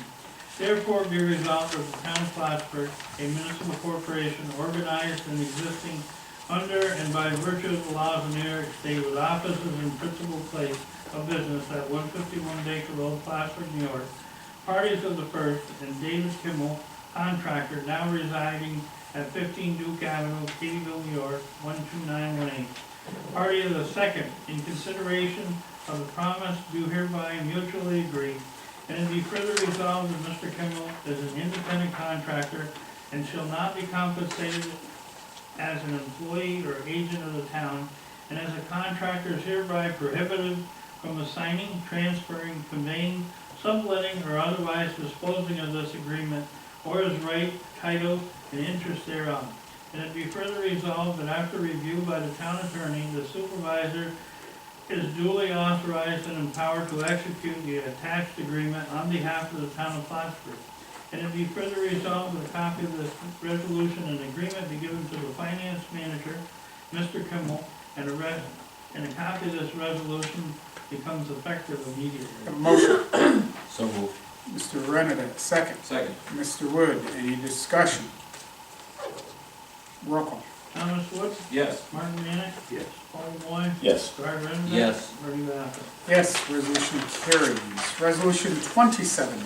Therefore, be resolved that the town of Plattsburgh, a municipal corporation organized and existing under and by virtue of the laws of New York State, with offices and principal place of business at 151 Baker Road, Plattsburgh, New York, parties of the first, and David Kimmel, contractor, now residing at 15 Duke Avenue, Katyville, New York, 12918. Party of the second, in consideration of the promise, do hereby mutually agree, and it be further resolved that Mr. Kimmel is an independent contractor and shall not be compensated as an employee or agent of the town, and as a contractor is hereby prohibited from assigning, transferring, conveying, subletting, or otherwise disposing of this agreement, or his right, title, and interest thereon. And it be further resolved that after review by the town attorney, the supervisor is duly authorized and empowered to execute the attached agreement on behalf of the town of Plattsburgh. And it be further resolved that a copy of this resolution and agreement be given to the finance manager, Mr. Kimmel, and a copy of this resolution becomes effective immediately. A motion. So moved. Mr. Renadette, second. Second. Mr. Wood, any discussion? Roll call. Thomas Wood, Yes. Martin Manning, Yes. Paul Moore, Yes. Roger Rudenbeck. Yes. Bernie Dorchenez. Yes, resolution carries. Resolution 27,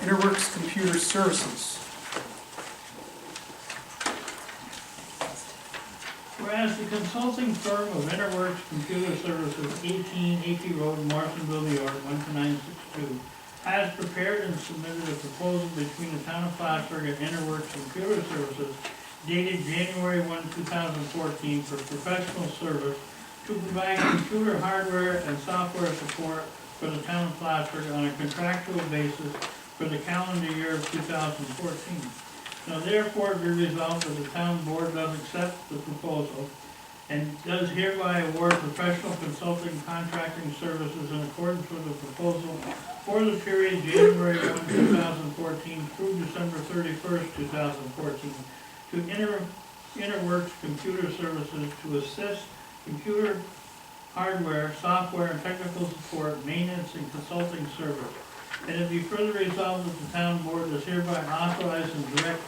Interworks Computer Services. Whereas the consulting firm of Interworks Computer Services, 18 AP Road, Morrisonville, New York, 12962, has prepared and submitted a proposal between the town of Plattsburgh and Interworks Computer Services dated January 1, 2014 for professional service to provide computer hardware and software support for the town of Plattsburgh on a contractual basis for the calendar year of 2014. Now therefore be resolved that the town board does accept the proposal and does hereby award professional consulting contracting services in accordance with the proposal for the period January 1, 2014 through December 31st, 2014 to Interworks Computer Services to assist computer hardware, software, and technical support, maintenance, and consulting service. And it be further resolved that the town board is hereby authorized and direct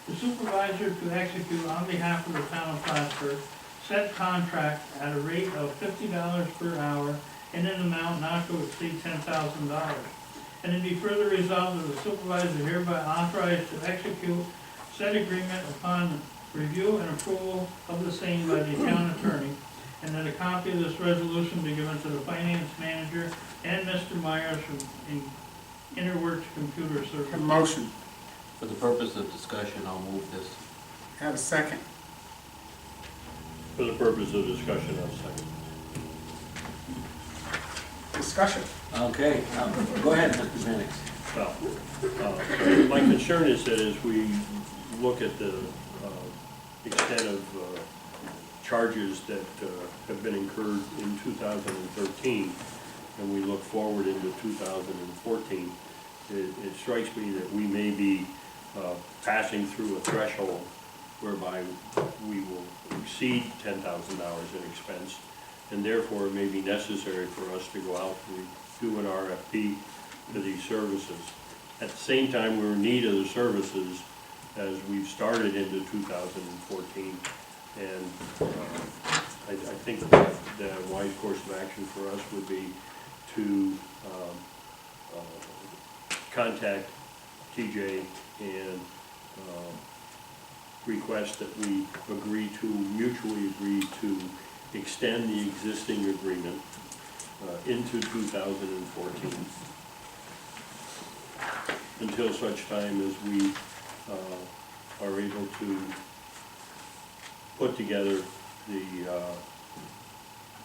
the supervisor to execute on behalf of the town of Plattsburgh said contract at a rate of $50 per hour in an amount not to exceed $10,000. And it be further resolved that the supervisor hereby authorized to execute said agreement upon review and approval of the same by the town attorney, and that a copy of this resolution be given to the finance manager and Mr. Myers from Interworks Computer A Services. motion. For the purpose of discussion, I'll move this. Have a second. For the purpose of discussion, I'll second. Discussion. Okay, go ahead, Mr. Mannix. Well, my concern is that as we look at the extent of charges that have been incurred in 2013, and we look forward into 2014, it strikes me that we may be passing through a threshold whereby we will exceed $10,000 in expense, and therefore it may be necessary for us to go out and do an RFP for these services. At the same time, we're in need of the services as we've started into 2014, and I think that the wise course of action for us would be to contact TJ and request that we mutually agree to extend the existing agreement into 2014 until such time as we are able to put together the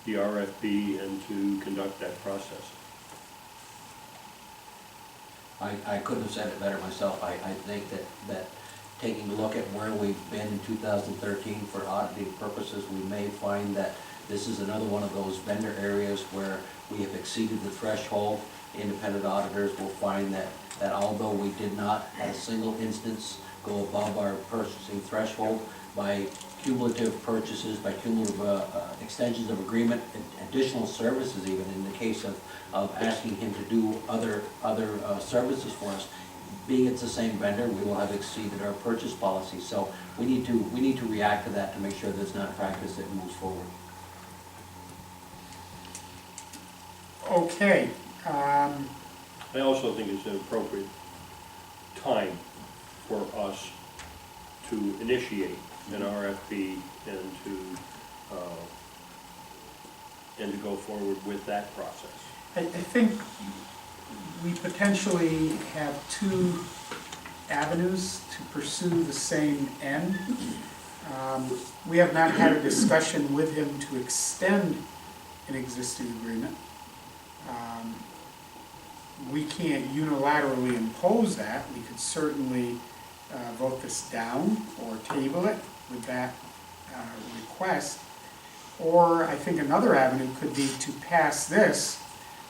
RFP and to conduct that process. I couldn't have said it better myself. I think that taking a look at where we've been in 2013 for auditing purposes, we may find that this is another one of those vendor areas where we have exceeded the threshold. Independent auditors will find that although we did not at a single instance go above our purchasing threshold, by cumulative purchases, by cumulative extensions of agreement, additional services even, in the case of asking him to do other services for us, being it's the same vendor, we will have exceeded our purchase policy. So we need to react to that to make sure there's not a practice that moves forward. Okay, I also think it's an appropriate time for us to initiate an RFP and to go forward with that process. I think we potentially have two avenues to pursue the same end. We have not had a discussion with him to extend an existing agreement. We can't unilaterally impose that. We could certainly vote this down or table it with that request. Or I think another avenue could be to pass this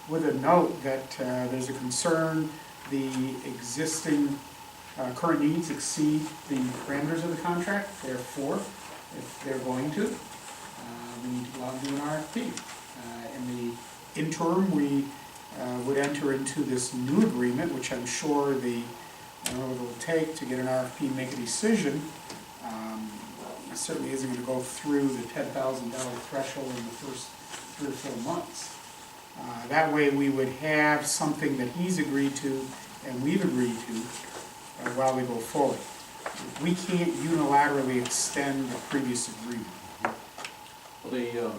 with a note that there's a concern the existing current needs exceed the parameters of the contract. Therefore, if they're going to, we need to go out and do an RFP. In the interim, we would enter into this new agreement, which I'm sure I don't know what it'll take to get an RFP and make a decision. It certainly isn't going to go through the $10,000 threshold in the first 3 or 4 months. That way we would have something that he's agreed to and we've agreed to while we go forward. We can't unilaterally extend the previous agreement. Well,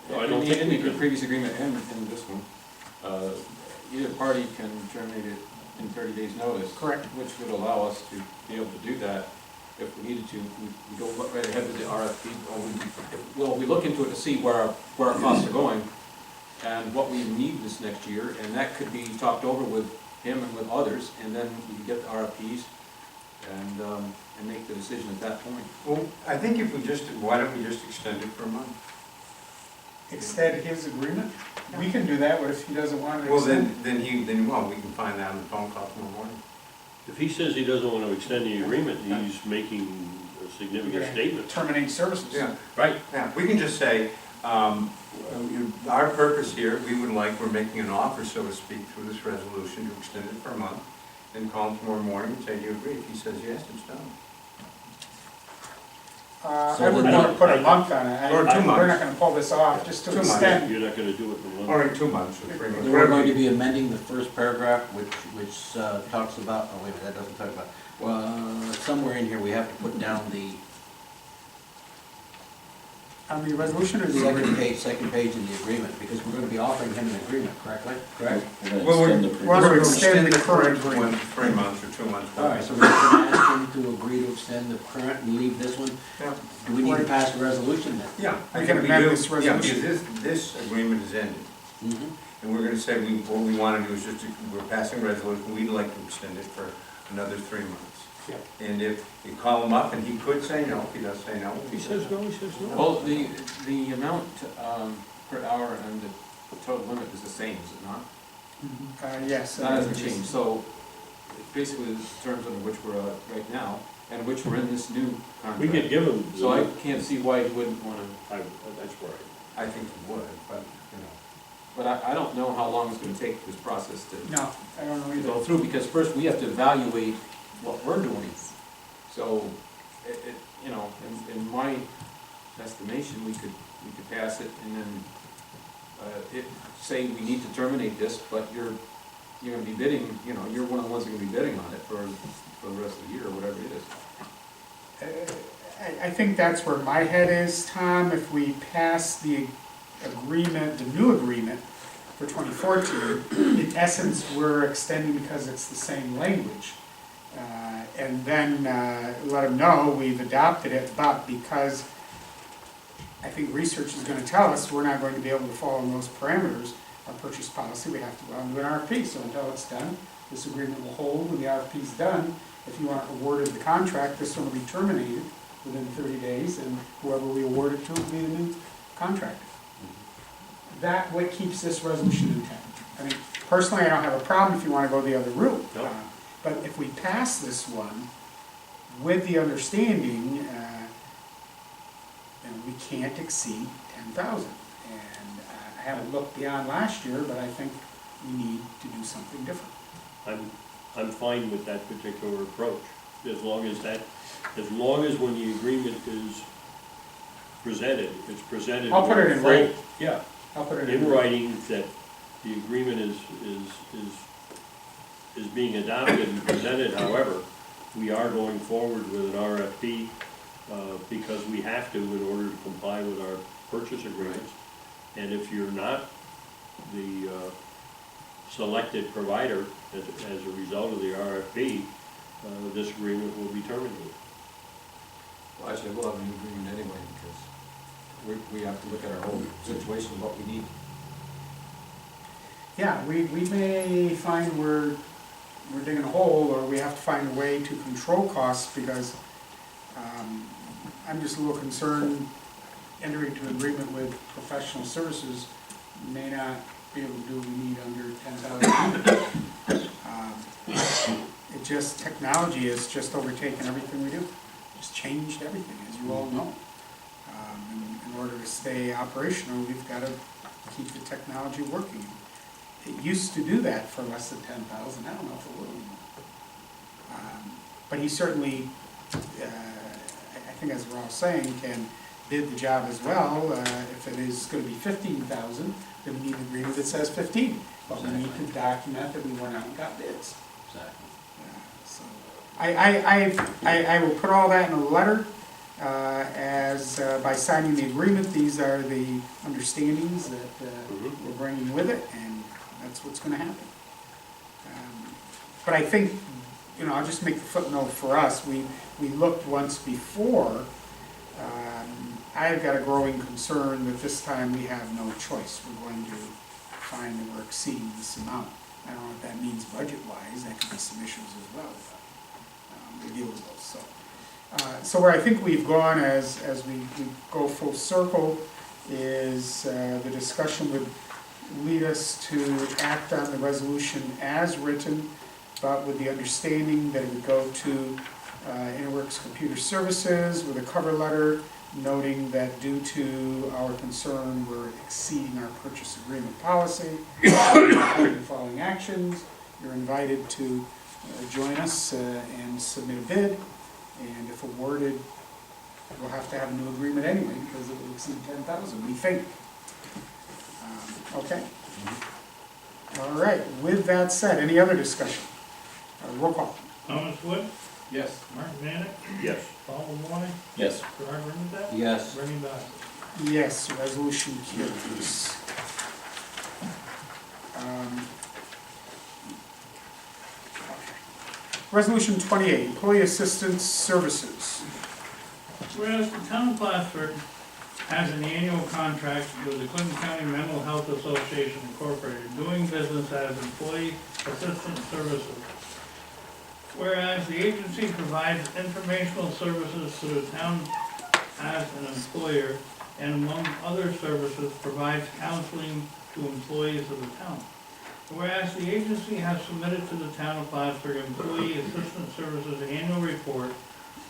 No, I don't think in we the can. previous agreement and in this one, either party can terminate it in 30 days' notice. Correct. Which would allow us to be able to do that if we needed to. We go right ahead with the RFP, or we look into it to see where our costs are going and what we need this next year, and that could be talked over with him and with others, and then we can get the RFPs and make the decision at that point. Well, I think if we why don't we just extend it for a month? Extend his agreement? We can do that, but if he doesn't want to Well, extend? then we can find out on the phone call tomorrow morning. If he says he doesn't want to extend the agreement, he's making a significant statement. Terminate services. Yeah, Right. yeah, we can just say, our purpose here, we're making an offer, so to speak, through this resolution to extend it for a month, then call him tomorrow morning and say, do you agree? If he says yes, it's done. I would want to put a month on it. Or 2 months. We're not going to pull this off just to 2 months. extend. You're not going to do it in a month. Or in 2 months or 3 months. We're going to be amending the first paragraph, which talks about, oh wait, that doesn't talk about, well, somewhere in here we have to put down the On the resolution or the agreement? second page in the agreement, because we're going to be offering him an agreement, correctly? Correct? Well, we're We're going to extend the the current current one 3 months or 2 months. All right, so we're going to ask him to agree to extend the current and leave this one. Yeah. Do we need to pass a resolution then? Yeah. We can amend this Yeah, resolution. because this agreement is ended. Mhm. And we're gonna say, what we wanna do is just, we're passing a resolution, we'd like to extend it for another 3 months. Yeah. And if you call him up and he could say no, if he does say no. If he says no, he says no. Well, the amount per hour and the total limit is the same, is it not? Yes. That hasn't changed, so it's basically the terms under which we're right now, and which we're in this new contract. We could give him. So I can't see why he wouldn't wanna, That's right. I think he would, but, but I don't know how long it's gonna take this process to No, I don't know to either. go through, because first we have to evaluate what we're doing. So, in my estimation, we could pass it and then, say we need to terminate this, but you're gonna be bidding, you're one of the ones that are gonna be bidding on it for the rest of the year, or whatever it is. I think that's where my head is, Tom. If we pass the agreement, the new agreement for 2014, in essence, we're extending because it's the same language. And then let them know we've adopted it, but because I think research is gonna tell us we're not going to be able to follow those parameters, our purchase policy, we have to go out and do an RFP. So until it's done, this agreement will hold. When the RFP is done, if you aren't awarded the contract, this one will be terminated within 30 days, and whoever we award it to will be the new contractor. That what keeps this resolution intact. I mean, personally, I don't have a problem if you want to go the other route. Nope. But if we pass this one with the understanding, then we can't exceed 10,000. And I haven't looked beyond last year, but I think we need to do something different. I'm fine with that particular approach, as long as when the agreement is presented, it's presented. I'll put it in writing. Yeah, I'll put it in writing that the agreement is being adopted and presented. However, we are going forward with an RFP because we have to in order to comply with our purchase agreements. And if you're not the selected provider as a result of the RFP, this agreement will be terminated. Well, actually, we'll have a new agreement anyway, because we have to look at our whole situation, what we need. Yeah, we may find we're digging a hole, or we have to find a way to control costs, because I'm just a little concerned entering into an agreement with professional services may not be able to do what we need under 10,000. It just, technology has just overtaken everything we do. It's changed everything, as you all know. In order to stay operational, we've got to keep the technology working. It used to do that for less than 10,000. I don't know if it will anymore. But he certainly, I think as we're all saying, can bid the job as well. If it is going to be 15,000, then we need an agreement that says 15. But we need to document that we went out and got bids. Exactly. So I will put all that in a letter as by signing the agreement. These are the understandings that we're bringing with it, and that's what's going to happen. But I think, I'll just make the footnote for us. We looked once before. I've got a growing concern that this time we have no choice. We're going to find that we're exceeding this amount. I don't know what that means budget-wise. That could be some issues as well. But we deal with those. So where I think we've gone as we go full circle is the discussion would lead us to act on the resolution as written, but with the understanding that it would go to Interworks Computer Services with a cover letter noting that due to our concern we're exceeding our purchase agreement policy, the following actions, you're invited to join us and submit a bid, and if awarded, we'll have to have a new agreement anyway because it will exceed 10,000, we think. Okay? All right, with that said, any other discussion? Roll call. Thomas Wood, Yes. Mark Manick, Yes. Paul Maloney, Yes. Gerard Bernadette, Yes. Bernie Bassett. Yes, resolution carries. Resolution 28, Employee Assistance Services. Whereas the town of Plattsburgh has an annual contract with the Clinton County Mental Health Association Incorporated, doing business as Employee Assistance Services. Whereas the agency provides informational services to the town as an employer, and among other services, provides counseling to employees of the town. Whereas the agency has submitted to the town of Plattsburgh Employee Assistance Services Annual Report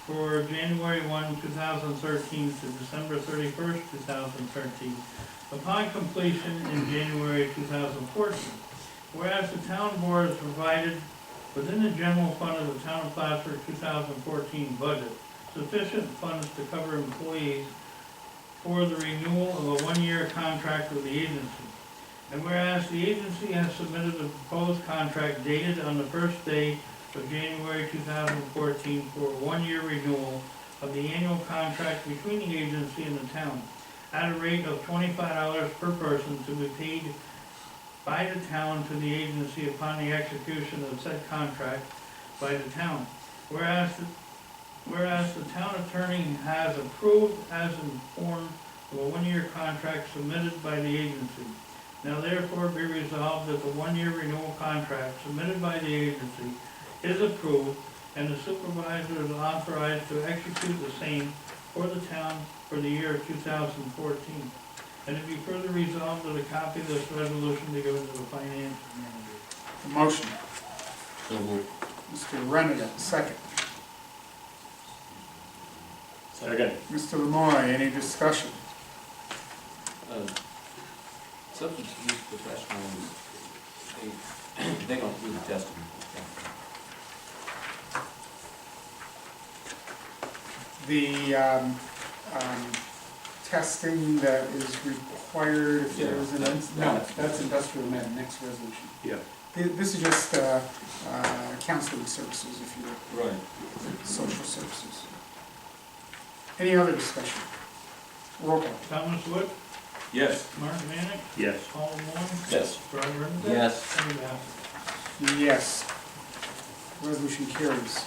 for January 1, 2013 to December 31st, 2013, upon completion in January 2014. Whereas the town board has provided within the general fund of the town of Plattsburgh 2014 budget sufficient funds to cover employees for the renewal of a one-year contract with the agency. And whereas the agency has submitted a proposed contract dated on the first day of January 2014 for a one-year renewal of the annual contract between the agency and the town at a rate of $25 per person to be paid by the town to the agency upon the execution of said contract, by the town. Whereas the town attorney has approved as informed of a one-year contract submitted by the agency. Now therefore be resolved that the one-year renewal contract submitted by the agency is approved and the supervisor is authorized to execute the same for the town for the year 2014. And it be further resolved that a copy of this resolution be given to the finance manager. A motion. So moved. Mr. Renner, second. Second. Mr. Lemoy, any discussion? Substance use professionals, they don't do the testing. The testing that is required if there's an, no, that's industrial med, next resolution. Yeah. This is just counseling services, if you will, Right. social services. Any other discussion? Roll call. Thomas Wood, Yes. Martin Manick, Yes. Paul Moore, Yes. Rod Remmers. Yes. Ernie Bassett. Yes. Resolution carries.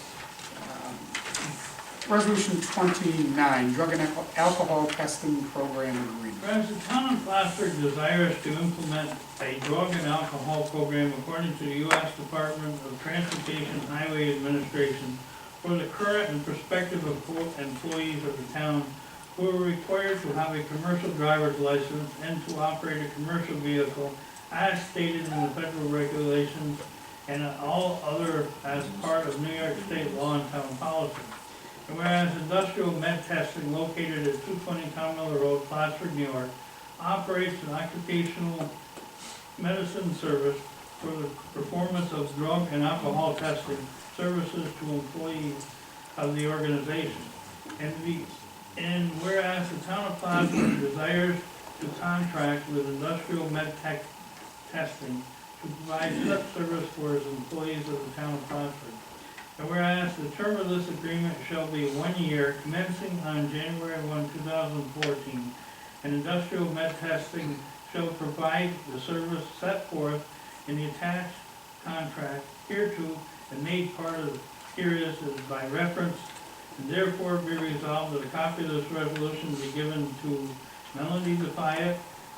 Resolution 29, drug and alcohol testing program agreement. Whereas the town of Plattsburgh desires to implement a drug and alcohol program according to the U.S. Department of Transportation Highway Administration for the current and prospective employees of the town who are required to have a commercial driver's license and to operate a commercial vehicle as stated in the federal regulations and all other as part of New York State law and town policy. And whereas industrial med testing located at 220 Town Miller Road, Plattsburgh, New York, operates an occupational medicine service for the performance of drug and alcohol testing services to employees of the organization. And whereas the town of Plattsburgh desires to contract with industrial med tech testing to provide such service for its employees of the town of Plattsburgh. And whereas the term of this agreement shall be 1 year, commencing on January 1, 2014, and industrial med testing shall provide the service set forth in the attached contract hereto and made part of herein is by reference, and therefore be resolved that a copy of this resolution be given to Melanie DeFayette,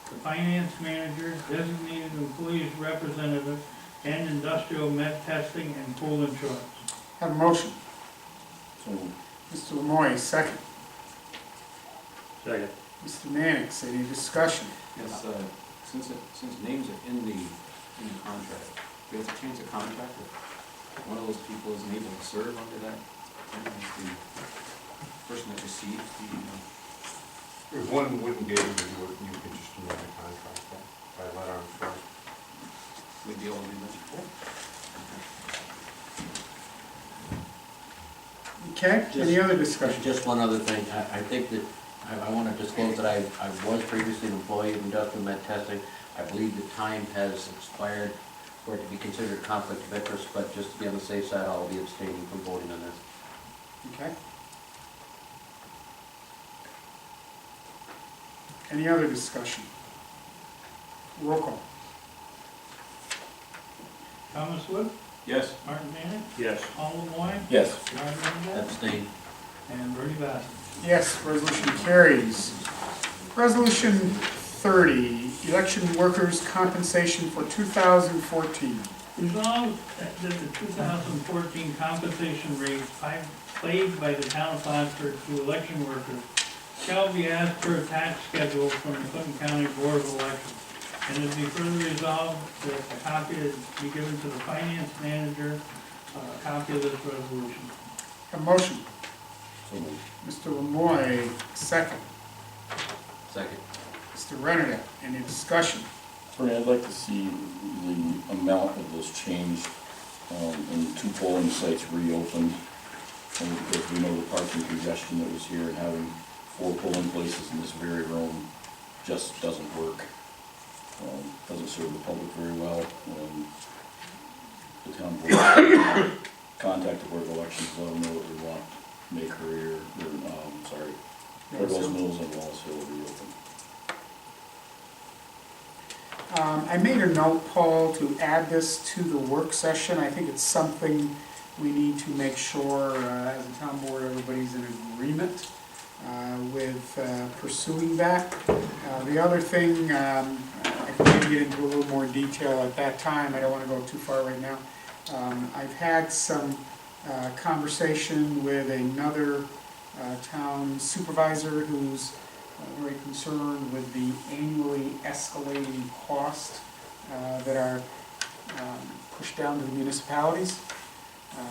the finance manager, designated employees representative, and industrial med testing and pool insurance. Have a motion. So, Mr. Lemoy, second. Second. Mr. Mannix, any discussion? Yes, since names are in the contract, we have to change the contract if one of those people isn't able to serve under that, the person that receives the, If one wouldn't be able to do it, you could just amend the contract by letter on first. we'd be able to do that. Okay, any other discussion? Just one other thing, I think that, I want to disclose that I was previously an employee of industrial med testing. I believe the time has expired for it to be considered a conflict of interest, but just to be on the safe side, I'll be abstaining from voting on this. Okay. Any other discussion? Roll call. Thomas Wood, Yes. Martin Manick, Yes. Paul Lemoy, yes. Rod Remmers, Abstain. and Ernie Bassett. Yes, resolution carries. Resolution 30, election workers' compensation for 2014. Resolved that the 2014 compensation rates paid by the town of Plattsburgh to election workers shall be as per tax schedule from the Clinton County Board of Elections. And it be further resolved that a copy be given to the finance manager, a copy of this resolution. A motion. So moved. Mr. Lemoy, second. Second. Mr. Renner, any discussion? Bernie, I'd like to see the amount of this changed, and 2 polling sites reopened, because we know the parking congestion that was here, and having 4 polling places in this very room just doesn't work. Doesn't serve the public very well, and the town board contact the Board of Elections, let them know what we want, make career, Federal Mills and Wallace Hill reopen. I made a note, Paul, to add this to the work session. I think it's something we need to make sure, as a town board, everybody's in agreement with pursuing that. The other thing, I can maybe get into a little more detail at that time, I don't want to go too far right now. I've had some conversation with another town supervisor who's very concerned with the annually escalating costs that are pushed down to the municipalities.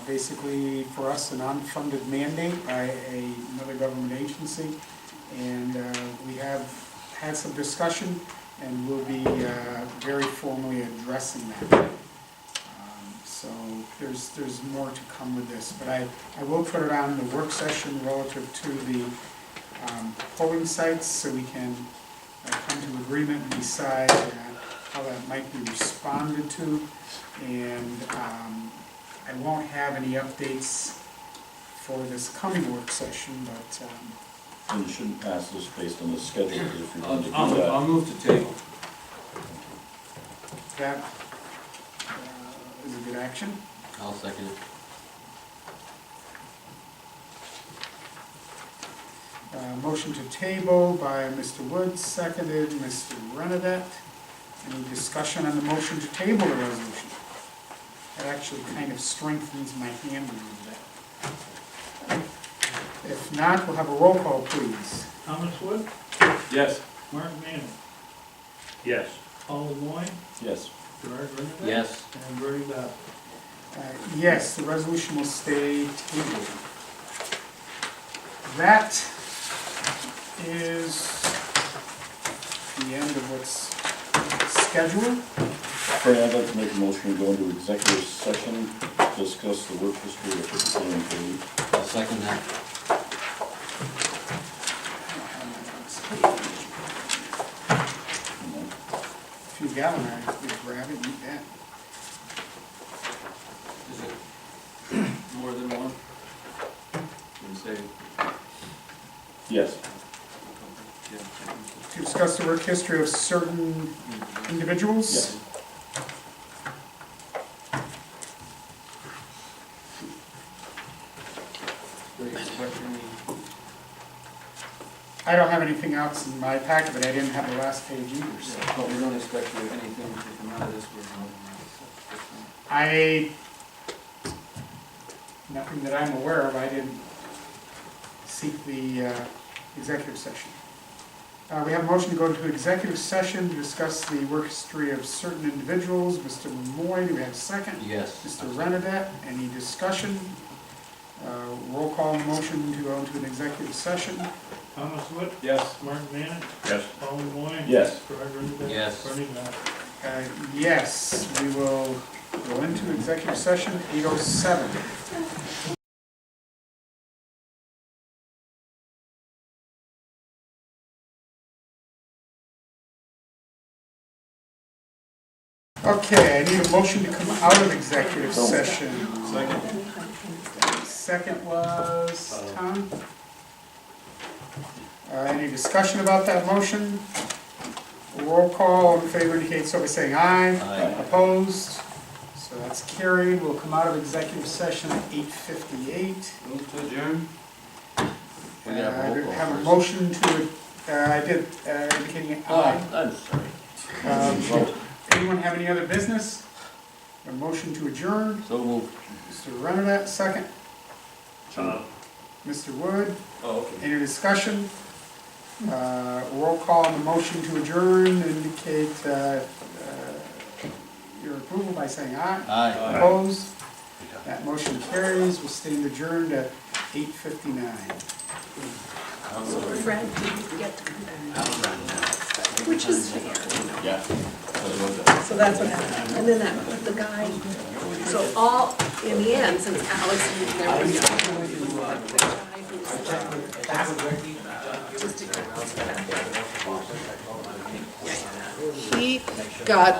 Basically, for us, an unfunded mandate by another government agency, and we have had some discussion, and we'll be very formally addressing that. So there's more to come with this, but I will put it on the work session relative to the polling sites, so we can come to agreement and decide how that might be responded to, and I won't have any updates for this coming work session, but And you shouldn't pass this based on the schedule, because if you're going to do I'll that, move to table. that is a good action. I'll second it. Motion to table by Mr. Woods, seconded Mr. Renadette. Any discussion on the motion to table the resolution? That actually kind of strengthens my hand a little bit. If not, we'll have a roll call, please. Thomas Wood, Yes. Mark Manning, Yes. Paul Lemoyne, yes. Gerard Renadette. Yes. And Bernie Dodd. Yes, the resolution will stay tabled. That is the end of what's scheduled. Franny, I'd like to make a motion to go into executive session, discuss the work history of a particular employee. I'll second that. If you've got one, I could grab it, you bet. Is it more than one? Would say, Yes. yeah. To discuss the work history of certain individuals. Yes. Do you expect any? I don't have anything else in my packet, but I didn't have the last page either, so. But we don't expect anything to come out of this with Nothing that I'm aware of, I didn't seek the executive session. We have a motion to go into executive session to discuss the work history of certain individuals. Mr. Lemoyne, do we have a second? Yes. Mr. Renadette, any discussion? Roll call motion to go into an executive session. Thomas Wood, Yes. Mark Manning, Yes. Paul Lemoyne. Yes. Gerard Renadette. Yes. Bernie Dodd. Yes, we will go into executive session, 8:07. Okay, I need a motion to come out of executive session. Second. Second was Tom. Any discussion about that motion? Roll call, all in favor indicate so by saying aye. Aye. Opposed? So that's carried. We'll come out of executive session at 8:58. Move to adjourn? We gotta I roll call have a first. motion to, I did, indicating aye. I'm sorry. Anyone have any other business? A motion to adjourn. So moved. Mr. Renadette, second. Mr. Wood, Oh, okay. any discussion? Roll call on the motion to adjourn, indicate your approval by saying aye. Aye. Opposed? That motion carries. We'll stand adjourned at 8:59. Fred didn't get to come back, I'll run now. which is fair, Yeah. so that's what happened. And then the guy, so all, in the end, since Alex and there was the guy who's, he got,